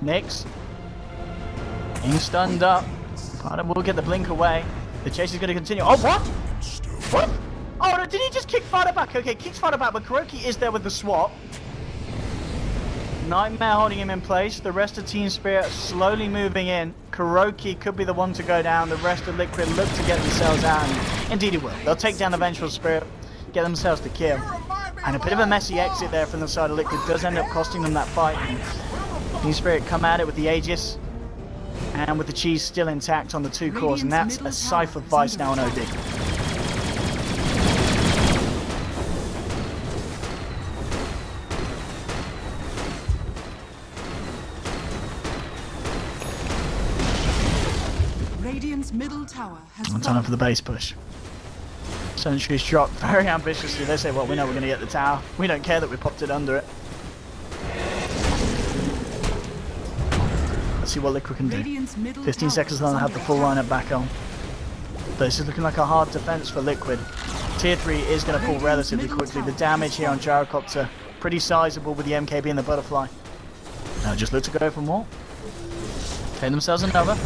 Nyx. Being stunned up. But we'll get the blink away. The chase is going to continue. Oh, what? What? Oh no, did he just kick Fada back? Okay, kicks Fada back, but Kuroki is there with the swap. Nightmare holding him in place. The rest of TeamSpirit slowly moving in. Kuroki could be the one to go down. The rest of Liquid look to get themselves out. And indeed it will. They'll take down the Vengeful Spirit, get themselves the kill. And a bit of a messy exit there from the side of Liquid does end up costing them that fight. TeamSpirit come at it with the Aegis. And with the cheese still intact on the two cores. And that's a Cypher Vice now on OD. Middle tower has time for the base push. Sentry's dropped very ambitiously. They say, well, we know we're going to get the tower. We don't care that we popped it under it. Let's see what Liquid can do. 15 seconds and they'll have the full lineup back on. But this is looking like a hard defense for Liquid. Tier 3 is going to fall relatively quickly. The damage here on Gyrocopter pretty sizable with the MKB and the Butterfly. Now just look to go for more. Take themselves another.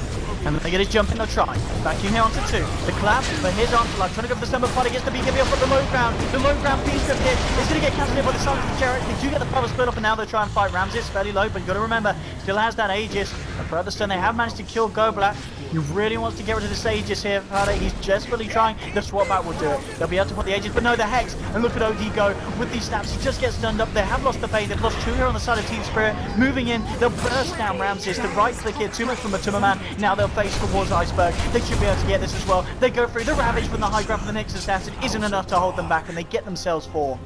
And then they get his jump in, they'll try. Vacuum here onto 2. The collapse, but here's Afterlife trying to go for the stumble fight against the BKB off of the low ground. The low ground Fiend's Grip here is going to get cancelled by the side of Jarrett. They do get the power split up, and now they'll try and fight Ramses. Fairly low, but you've got to remember, still has that Aegis. But for other stun, they have managed to kill Goblat. He really wants to get rid of this Aegis here. He's desperately trying. The swap back will do it. They'll be able to put the Aegis, but no, the Hex. And look at OD go with these snaps. He just gets stunned up. They have lost the Bane. They've lost 2 here on the side of TeamSpirit. Moving in, they'll burst down Ramses. The right click here, too much from Matumba Man. Now they'll face towards Iceberg. They should be able to get this as well. They go through the Ravage from the high ground from the Nyx Assassin. Isn't enough to hold them back, and they get themselves 4.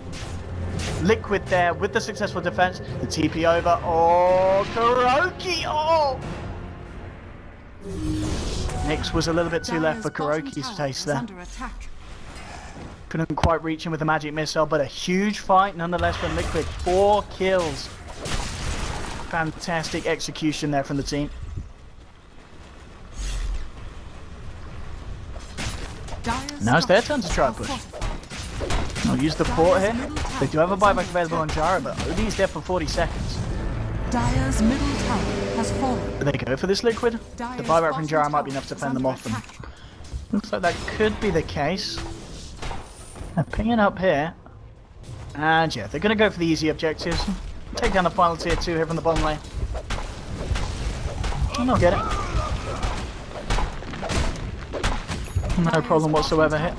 Liquid there with the successful defense. The TP over. Oh, Kuroki! Oh! Nyx was a little bit too left for Kuroki's taste there. Couldn't quite reach him with the magic missile, but a huge fight nonetheless from Liquid. 4 kills. Fantastic execution there from the team. Now it's their turn to try and push. I'll use the port here. They do have a buyback available on Gyro, but OD is there for 40 seconds. Dire's middle tower has fallen. Do they go for this Liquid? The buyback from Gyro might be enough to fend them off them. Looks like that could be the case. They're pinging up here. And yeah, they're going to go for the easy objectives. Take down the final tier 2 here from the bottom lane. And they'll get it. No problem whatsoever here.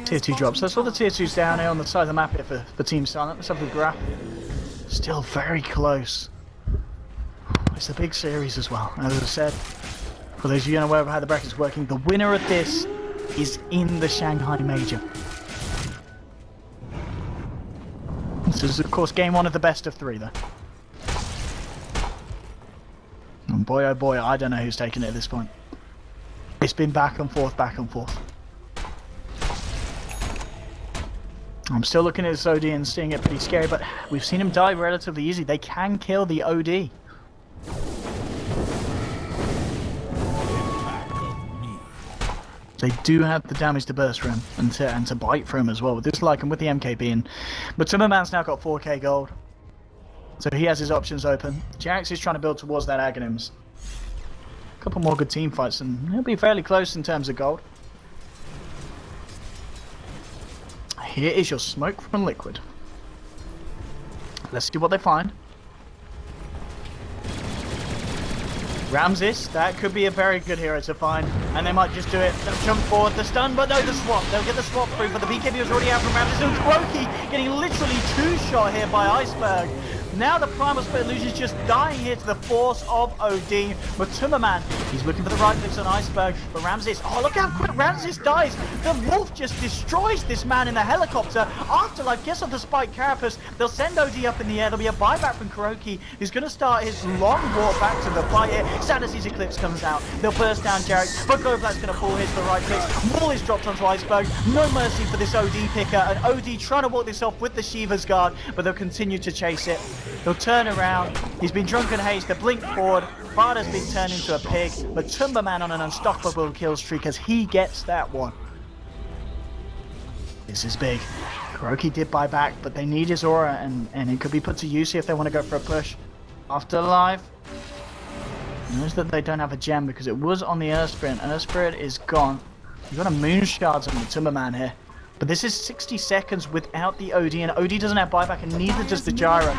Tier 2 drops. Let's all the tier 2s down here on the side of the map here for Team Silent. Let's have the graph. Still very close. It's a big series as well. As I said, for those of you unaware of how the bracket's working, the winner of this is in the Shanghai Major. This is, of course, game 1 of the best of 3, though. And boy, oh boy, I don't know who's taking it at this point. It's been back and forth, back and forth. I'm still looking at this OD and seeing it pretty scary, but we've seen him die relatively easy. They can kill the OD. They do have the damage to burst for him and to bite for him as well. With this like and with the MKB, but Timmerman's now got 4k gold, so he has his options open. Jax is trying to build towards that Aghanims. A couple more good team fights and he'll be fairly close in terms of gold. Here is your smoke from Liquid. Let's see what they find. Ramses, that could be a very good hero to find, and they might just do it. They'll jump forward, the stun, but no, the swap. They'll get the swap through, but the BKB was already out from Ramses, and Kuroki getting literally 2-shot here by Iceberg. Now the Primal Split Illusion is just dying here to the force of OD. But Timmerman, he's looking for the right clicks on Iceberg, but Ramses, oh look how quick Ramses dies. The Wolf just destroys this man in the helicopter. Afterlife gets off the Spike Carapace. They'll send OD up in the air. There'll be a buyback from Kuroki, who's going to start his long walk back to the fight here. Sadness's Eclipse comes out. They'll burst down Jarek, but Goblat's going to fall. Here's the right clicks. Wall is dropped onto Iceberg. No mercy for this OD picker, and OD trying to walk this off with the Shiva's Guard, but they'll continue to chase it. He'll turn around. He's been drunken haste. The blink forward. Varda's been turned into a pig, but Timberman on an unstoppable kill streak as he gets that one. This is big. Kuroki did buy back, but they need his aura, and it could be put to use here if they want to go for a push. Afterlife knows that they don't have a gem because it was on the TSpirit. TSpirit is gone. You've got a moon shards on the Timberman here. But this is 60 seconds without the OD, and OD doesn't have buyback, and neither does the Gyro.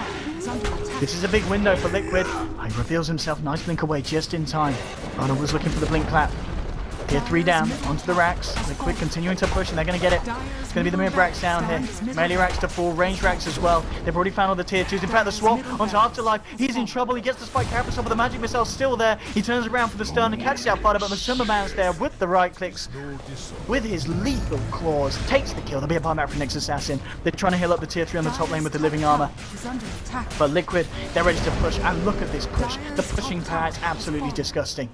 This is a big window for Liquid. He reveals himself, nice blink away just in time. Rana was looking for the blink clap. Tier 3 down, onto the racks. Liquid continuing to push, and they're going to get it. It's going to be the mid racks down here. Melee racks to full, range racks as well. They've already found all the tier 2s. In fact, the swap onto Afterlife. He's in trouble. He gets the Spike Carapace over the magic missile still there. He turns around for the stun and catches out Fighter, but Timberman's there with the right clicks. With his lethal claws, takes the kill. There'll be a buyback from Nyx Assassin. They're trying to heal up the tier 3 on the top lane with the living armor. But Liquid, they're ready to push. And look at this push. The pushing power is absolutely disgusting.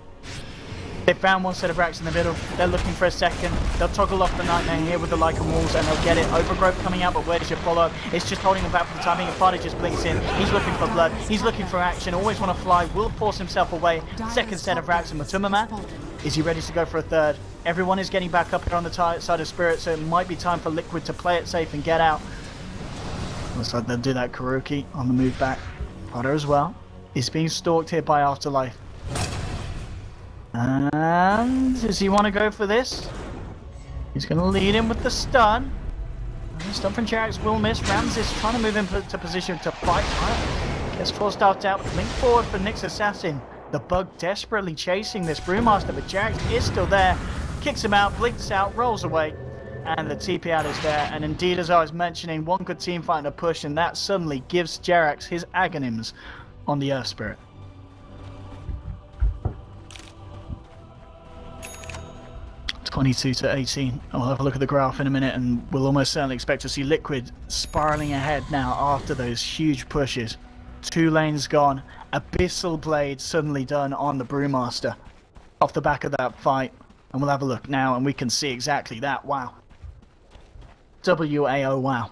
They found one set of racks in the middle. They're looking for a second. They'll toggle off the Nightmare here with the Lycan walls, and they'll get it. Overgrowth coming out, but where's your follow-up? It's just holding him back for the timing. And Fighter just blinks in. He's looking for blood. He's looking for action. Always want to fly. Will force himself away. Second set of racks in Matumama. Is he ready to go for a third? Everyone is getting back up here on the side of Spirit, so it might be time for Liquid to play it safe and get out. Looks like they'll do that. Kuroki on the move back. Fighter as well. He's being stalked here by Afterlife. And does he want to go for this? He's going to lead him with the stun. Stun from Jax will miss. Ramses trying to move into position to fight. Gets forced out. Link forward for Nyx Assassin. The Bug desperately chasing this Brewmaster, but Jax is still there. Kicks him out, blinks out, rolls away. And the TP out is there. And indeed, as I was mentioning, one good team fight and a push, and that suddenly gives Jerax his Aghanims on the TSpirit. 22 to 18. I'll have a look at the graph in a minute, and we'll almost certainly expect to see Liquid spiraling ahead now after those huge pushes. 2 lanes gone. Abyssal Blade suddenly done on the Brewmaster off the back of that fight. And we'll have a look now, and we can see exactly that. Wow. WAO, wow.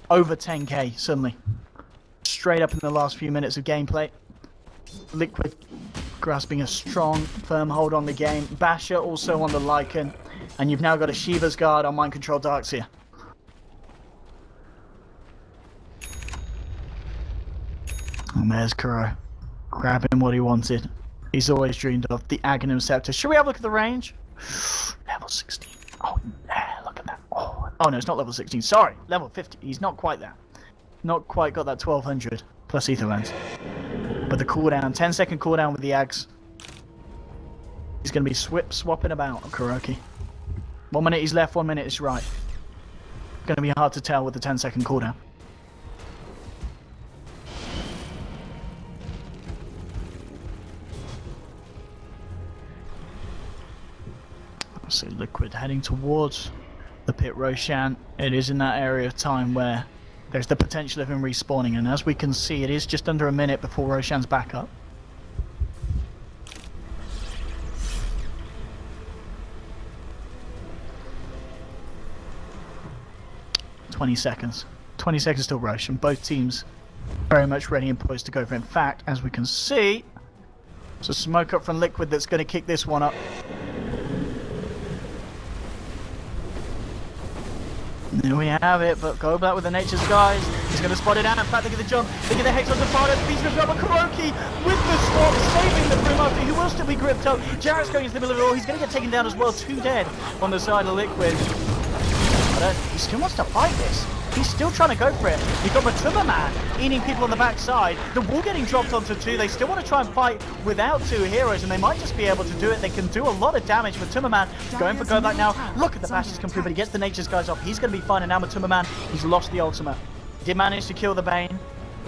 Over 10k suddenly. Straight up in the last few minutes of gameplay. Liquid grasping a strong, firm hold on the game. Basher also on the Lycan. And you've now got a Shiva's Guard on Mind Control Darkseer. And there's Kuro. Grabbing what he wanted. He's always dreamed of. The Aghanim Scepter. Should we have a look at the range? Level 16. Oh, yeah, look at that. Oh, no, it's not level 16. Sorry, level 50. He's not quite there. Not quite got that 1200 plus ether lens. But the cooldown, 10-second cooldown with the Ags. He's going to be swapping about, Kuroki. 1 minute he's left, 1 minute is right. Going to be hard to tell with the 10-second cooldown. So Liquid heading towards the pit Roshan. It is in that area of time where there's the potential of him respawning, and as we can see, it is just under a minute before Roshan's back up. "20 seconds. 20 seconds till Roshan. Both teams very much ready and poised to go for it. In fact, as we can see, there's a smoke up from Liquid that's going to kick this one up. There we have it, but go back with the Nature's Guys. He's going to spot it out. In fact, look at the jump. Look at the Hex on the far left. Beast but Kuroki with the swap, saving the Brewmaster, who will still be gripped up. Jarrett's going into the middle of it all. He's going to get taken down as well. 2 dead on the side of Liquid. But he still wants to fight this. He's still trying to go for it. You've got Matuma Man eating people on the backside. The wall getting dropped onto 2. They still want to try and fight without 2 heroes, and they might just be able to do it. They can do a lot of damage. Matuma Man going for go back now. Look at the bashes come through, but he gets the Nature's Guys off. He's going to be fine, and now Matuma Man, he's lost the ultimate. He did manage to kill the Bane,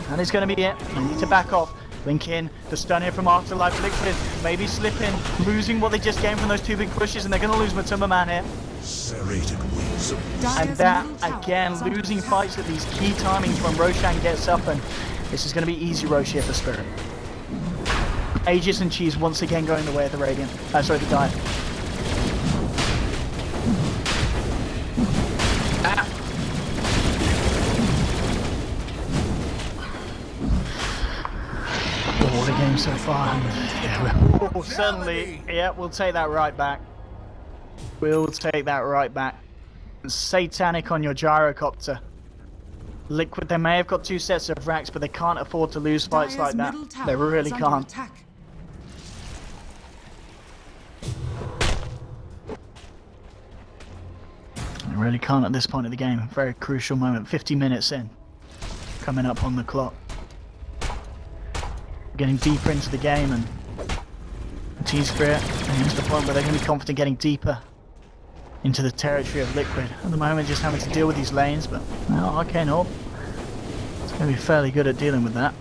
and it's going to be it. They need to back off. Link in, the stun here from Afterlife. Liquid maybe slipping, losing what they just gained from those 2 big pushes, and they're going to lose Matuma Man here. Serrated wings of And that, again, losing fights at these key timings when Roshan gets up, and this is going to be easy Rosh here for Spirit. Aegis and Cheese once again going the way of the Radiant. Sorry, the Dive. What a game so far. Yeah, we'll certainly, yeah, we'll take that right back. We'll take that right back. Satanic on your gyrocopter. Liquid, they may have got 2 sets of racks, but they can't afford to lose fights like that. They really can't. They really can't at this point of the game. Very crucial moment. 50 minutes in. Coming up on the clock. Getting deeper into the game, and TSpirit to the point where they're going to be confident getting deeper into the territory of Liquid. At the moment, just having to deal with these lanes, but Arcane Orb, it's going to be fairly good at dealing with that.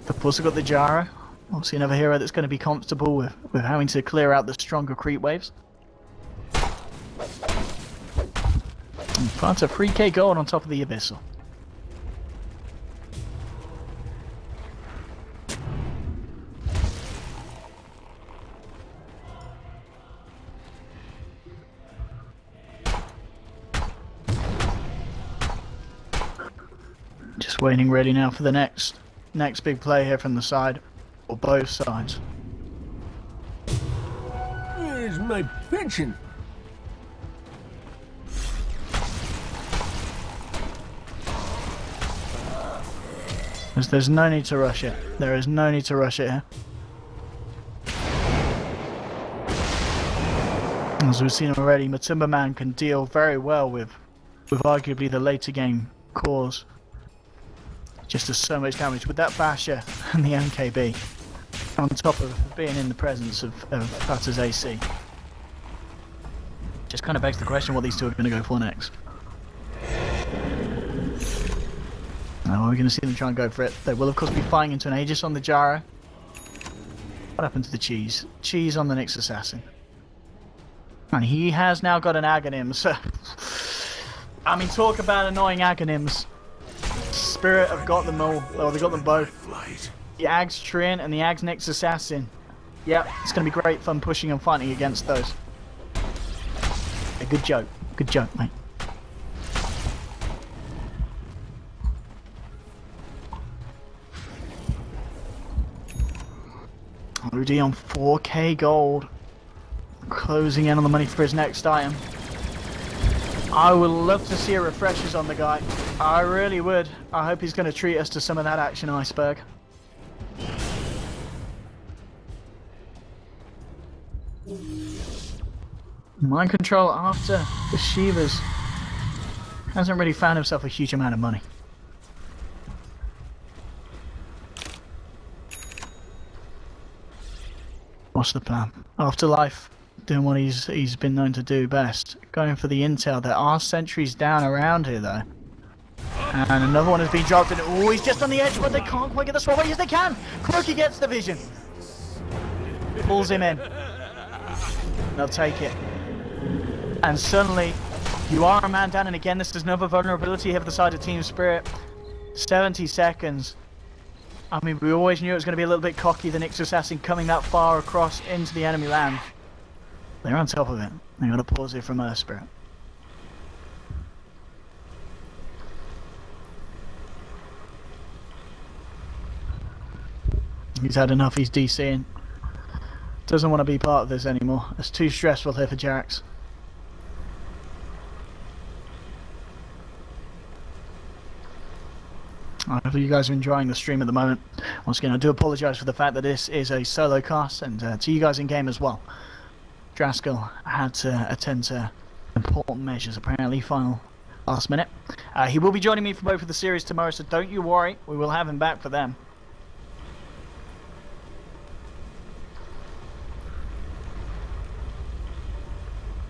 They've also got the Jara, obviously another hero that's going to be comfortable with having to clear out the stronger creep waves. And plants a 3k gold on top of the Abyssal. Just waiting ready now for the next big play here from the side, or both sides. Where's my pension? There's no need to rush it. There is no need to rush it here. As we've seen already, Matuma Man can deal very well with arguably the later game cores. Just does so much damage with that Basher and the MKB, on top of being in the presence of Butter's AC. Just kind of begs the question what these two are going to go for next. Now we're going to see them try and go for it. They will of course be firing into an Aegis on the Jara. What happened to the Cheese? Cheese on the Nyx Assassin. And he has now got an Aghanim, so... I mean, talk about annoying Aghanims. Spirit have got them all. Oh, they got them both. The Ag's Treant and the Ag's Next Assassin. Yep, it's going to be great fun pushing and fighting against those. A good joke. Good joke, mate. OD on 4k gold. Closing in on the money for his next item. I would love to see a refreshers on the guy. I really would. I hope he's going to treat us to some of that action iceberg. Mind control after the Shivas hasn't really found himself a huge amount of money. What's the plan? Afterlife, doing what he's been known to do best. Going for the intel. There are sentries down around here though. And another one has been dropped and oh, he's just on the edge, but they can't quite get the swap. Yes, they can! Crookie gets the vision. Pulls him in. They'll take it. And suddenly, you are a man down, and again, this is another vulnerability here for the side of TSpirit. 70 seconds. I mean, we always knew it was going to be a little bit cocky, the Nyx Assassin coming that far across into the enemy land. They're on top of it. They got to pause here from Spirit. He's had enough, he's DCing. Doesn't want to be part of this anymore. It's too stressful here for Jax. I hope you guys are enjoying the stream at the moment. Once again, I do apologise for the fact that this is a solo cast, and to you guys in game as well. Draskell had to attend to important measures, apparently, final last minute. He will be joining me for both of the series tomorrow, so don't you worry, we will have him back for them.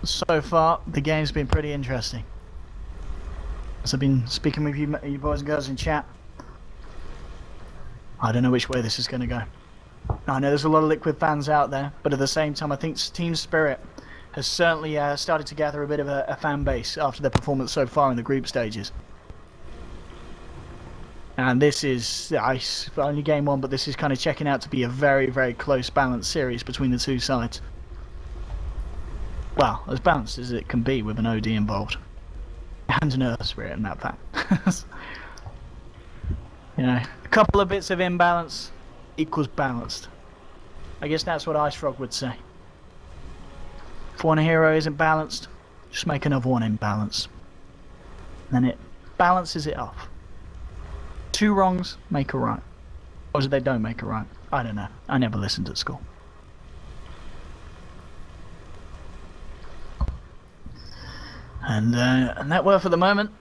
So far, the game's been pretty interesting. As I've been speaking with you boys and girls in chat, I don't know which way this is going to go. I know there's a lot of Liquid fans out there, but at the same time I think TSpirit has certainly started to gather a bit of a fan base after their performance so far in the group stages. And this is only game one, but this is kind of checking out to be a very, very close balanced series between the two sides. Well, as balanced as it can be with an OD involved. And an Earth Spirit in that fact. You know, a couple of bits of imbalance equals balanced. I guess that's what Ice Frog would say. If one hero isn't balanced, just make another one imbalanced. Then it balances it off. Two wrongs make a right. Or they don't make a right. I don't know. I never listened at school. And net worth at the moment,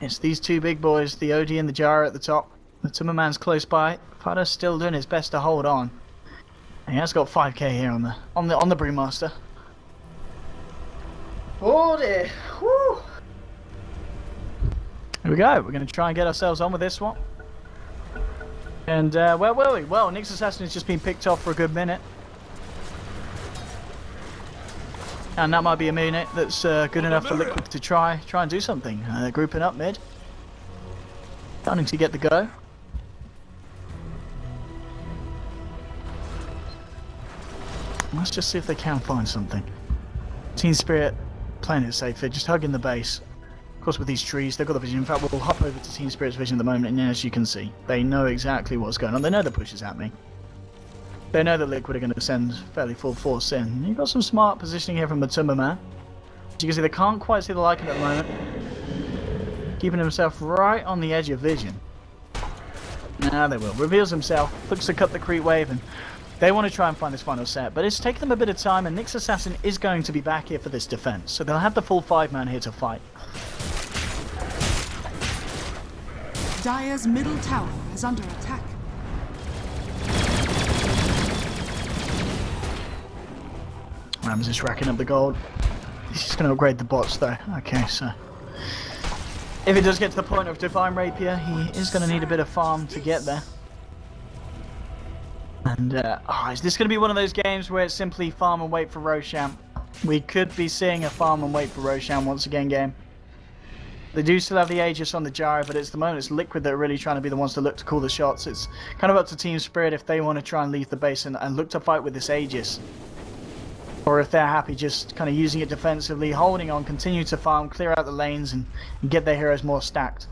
it's these two big boys, the OD and the Jara at the top. The Timmerman's close by. Fada's still doing his best to hold on. And he has got 5k here on the Brewmaster. Oh dear. Woo. Here we go. We're going to try and get ourselves on with this one. And where were we? Well, Nyx Assassin has just been picked off for a good minute. And that might be a minute that's good enough for Liquid to try and do something. Grouping up mid. Starting to get the go. Let's just see if they can find something. TSpirit playing it safe. They're just hugging the base. Of course, with these trees, they've got the vision. In fact, we'll hop over to TSpirit's vision at the moment, and as you can see, they know exactly what's going on. They know the push is happening. They know that Liquid are going to send fairly full force in. You've got some smart positioning here from the Timberman. As you can see, they can't quite see the Lycan at the moment. Keeping himself right on the edge of vision. Now they will. Reveals himself, looks to cut the creep wave, and they want to try and find this final set. But it's taken them a bit of time, and Nyx Assassin is going to be back here for this defense. So they'll have the full 5-man here to fight. Dire's middle tower is under attack. Rams is racking up the gold. He's just going to upgrade the bots though. Okay, so if it does get to the point of Divine Rapier, he is going to need a bit of farm to get there. And is this going to be one of those games where it's simply farm and wait for Roshamp? We could be seeing a farm and wait for Roshan once again game. They do still have the Aegis on the gyro, but it's the moment it's Liquid that are really trying to be the ones to look to call the shots. It's kind of up to TSpirit if they want to try and leave the base and look to fight with this Aegis. Or if they're happy just kind of using it defensively, holding on, continue to farm, clear out the lanes and get their heroes more stacked.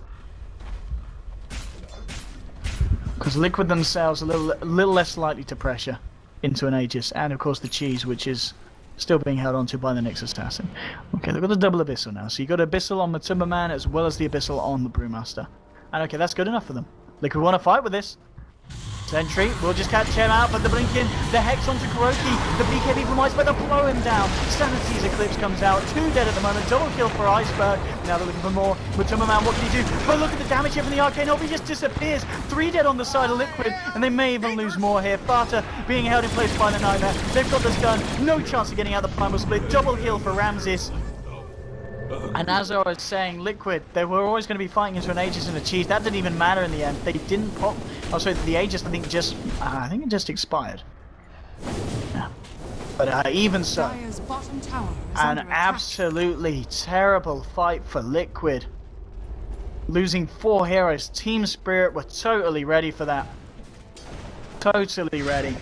Because Liquid themselves are a little less likely to pressure into an Aegis, and of course the cheese, which is still being held onto by the Nyx Assassin. Okay, they've got the double Abyssal now. So you've got Abyssal on the Timberman as well as the Abyssal on the Brewmaster. And okay, that's good enough for them. Liquid want to fight with this. Sentry will just catch him out, but the Blinking, the Hex onto Kuroki, the BKB from Iceberg, they'll blow him down. Sanity's Eclipse comes out, 2 dead at the moment, double kill for Iceberg. Now they're looking for more with Timberman, what can he do? But look at the damage here from the Arcane Orb, he just disappears. 3 dead on the side of Liquid, and they may even lose more here. Fata being held in place by the Nightmare. They've got the stun, no chance of getting out the Primal Split, double kill for Ramses. And as I was saying, Liquid, they were always going to be fighting into an Aegis and a cheese. That didn't even matter in the end. They didn't pop. Oh, sorry, the Aegis, I think it just expired. Yeah. But even so, an absolutely terrible fight for Liquid. Losing 4 heroes. TSpirit were totally ready for that. Totally ready.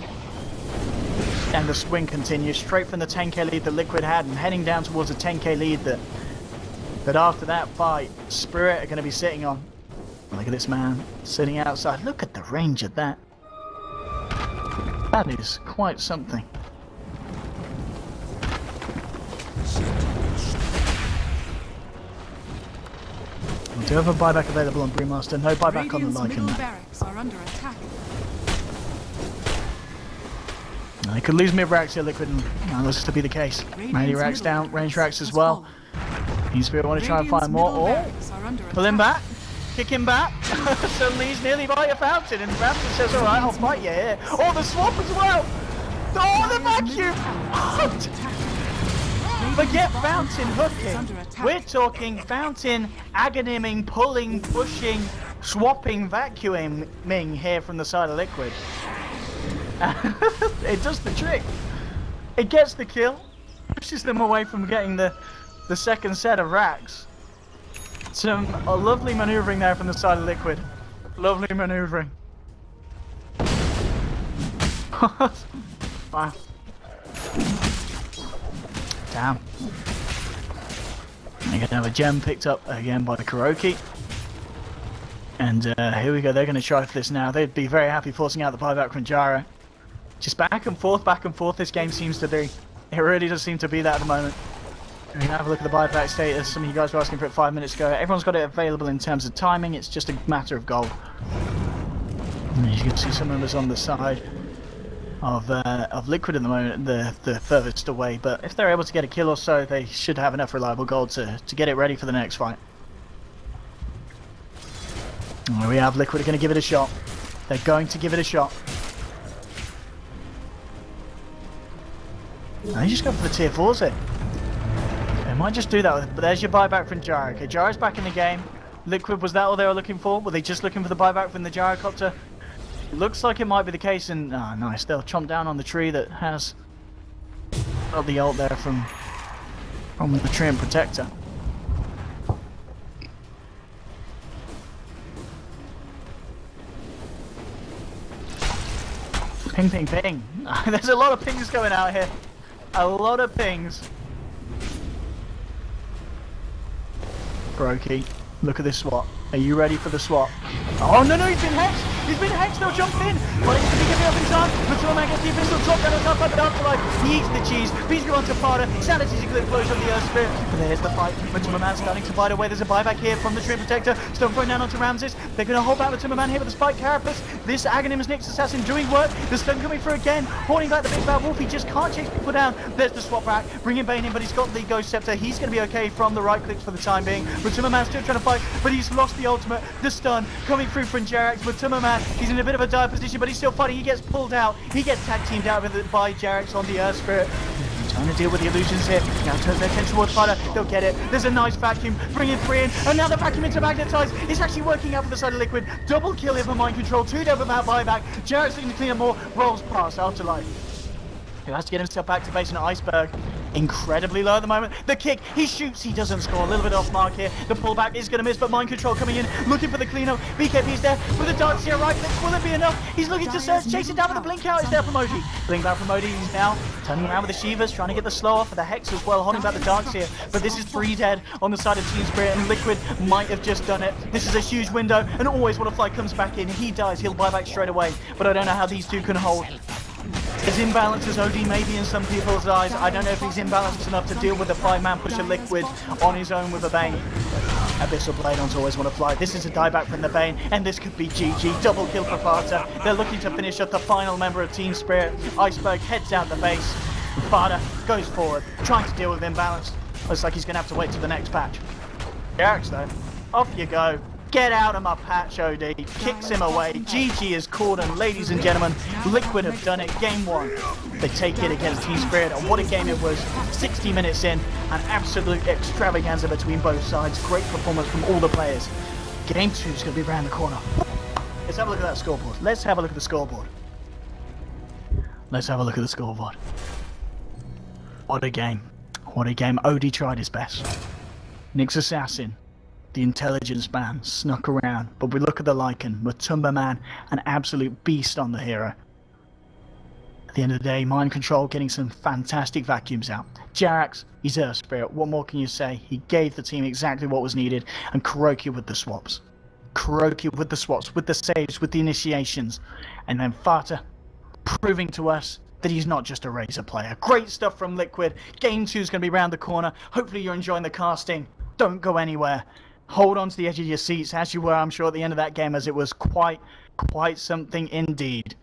And the swing continues straight from the 10k lead that Liquid had and heading down towards a 10k lead that after that fight, Spirit are going to be sitting on. Look at this man sitting outside. Look at the range of that. That is quite something. We do have a buyback available on Brewmaster. No buyback on the Lycan now. Barracks are under attack. They could lose mid-racks here, Liquid, and this is to be the case. Melee racks down, range racks as well. TSpirit want to try and find more. Oh, pull him back, kick him back. Suddenly he's nearly by a fountain, and Ramsey says, alright, I'll fight you here. Oh, the swap as well! Oh, the vacuum! Forget fountain hooking. We're talking fountain, agoniming, pulling, pushing, swapping, vacuuming here from the side of Liquid. It does the trick. It gets the kill, pushes them away from getting the second set of racks. Some lovely maneuvering there from the side of Liquid. Lovely maneuvering. Wow. Damn. They're going to have a gem picked up again by the Kuroki. And here we go, they're going to try for this now. They'd be very happy forcing out the buyback from Gyro. Just back and forth this game seems to be. It really does seem to be that at the moment. We can have a look at the buyback status. Some of you guys were asking for it 5 minutes ago. Everyone's got it available in terms of timing. It's just a matter of gold. And as you can see, some members on the side of Liquid at the moment, the furthest away. But if they're able to get a kill or so, they should have enough reliable gold to get it ready for the next fight. And we have Liquid are going to give it a shot. They're going to give it a shot. They just go for the tier 4s here. They might just do that, but there's your buyback from Gyro. Okay, Gyro's back in the game. Liquid, was that all they were looking for? Were they just looking for the buyback from the Gyrocopter? Looks like it might be the case, and oh, nice. They'll chomp down on the tree that has got the ult there from the tree and protector. Ping, ping, ping. There's a lot of pings going out here. A lot of pings. Brokey, look at this swap. Are you ready for the swap? Oh no, he's been hexed! He's been hexed, they'll jump in! But he's going to get up in time. But Storman gets the Abyssal, drop down on top of the Afterlife. He eats the cheese, beats on to Fada. Sanity's Eclipse flows on the Earth Spirit. But there's the fight. But Timberman's starting to bite away. There's a buyback here from the Tree Protector. Stone thrown down onto Ramses. They're going to hold back the Timberman here with the Spike Carapace. This Agonim's Nyx Assassin doing work. The stun coming through again. Holding back the big bad wolf. He just can't chase people down. There's the swap back. Bringing Bane in, but he's got the Ghost Scepter. He's going to be okay from the right clicks for the time being. But Timberman's still trying to fight, but he's lost the ultimate. The stun coming through from Jerax, but Timberman, he's in a bit of a dire position, but he's still fighting. He gets pulled out. He gets tag teamed out by Jerax on the Earth Spirit. Trying to deal with the illusions here. Now turn their attention towards Fada. They'll get it. There's a nice vacuum. Bringing 3 in. And now the vacuum into magnetize. It's actually working out for the side of Liquid. Double kill here for mind control. 2 down without buyback. Jerax looking to clear more. Rolls past Afterlife, who has to get himself back to base on Iceberg. incredibly low at the moment. The kick, he shoots, he doesn't score. A little bit off mark here. The pullback is going to miss, but mind control coming in, looking for the cleanup. BKB's there with the darts here, right click. Will it be enough? He's looking to search, chasing down with the blink out. It's there from Modi. Blink out from Modi. He's now turning around with the Shivas, trying to get the slow off for the Hex as well, holding back the darts here. But this is 3 dead on the side of TSpirit, and Liquid might have just done it. This is a huge window, and always when a fly comes back in, he dies. He'll buy back straight away. But I don't know how these two can hold. As imbalanced as OD may be in some people's eyes, I don't know if he's imbalanced enough to deal with the 5-man push of Liquid on his own with a Bane. Abyssal Blade-ons always want to fly. This is a dieback from the Bane, and this could be GG. Double kill for Fata. They're looking to finish up the final member of TSpirit. Iceberg heads out the base. Fata goes forward, trying to deal with imbalance. Looks like he's going to have to wait till the next patch. Jarax though, off you go. Get out of my patch, OD. Kicks him away. GG is called, and ladies and gentlemen, Liquid have done it. Game 1. They take it against TSpirit, and what a game it was. 60 minutes in, an absolute extravaganza between both sides. Great performance from all the players. Game 2 is going to be around the corner. Let's have a look at that scoreboard. Let's have a look at the scoreboard. Let's have a look at the scoreboard. What a game. What a game. OD tried his best. Nyx Assassin, the intelligence man, snuck around, but we look at the Lycan, Matumba man, an absolute beast on the hero. At the end of the day, mind control getting some fantastic vacuums out. Jarax, he's Earth Spirit, what more can you say? He gave the team exactly what was needed, and Kuroki with the swaps. Kuroki with the swaps, with the saves, with the initiations. And then Fata, proving to us that he's not just a Razor player. Great stuff from Liquid. Game 2 is going to be around the corner. Hopefully you're enjoying the casting. Don't go anywhere. Hold on to the edge of your seats as you were, I'm sure, at the end of that game, as it was quite something indeed.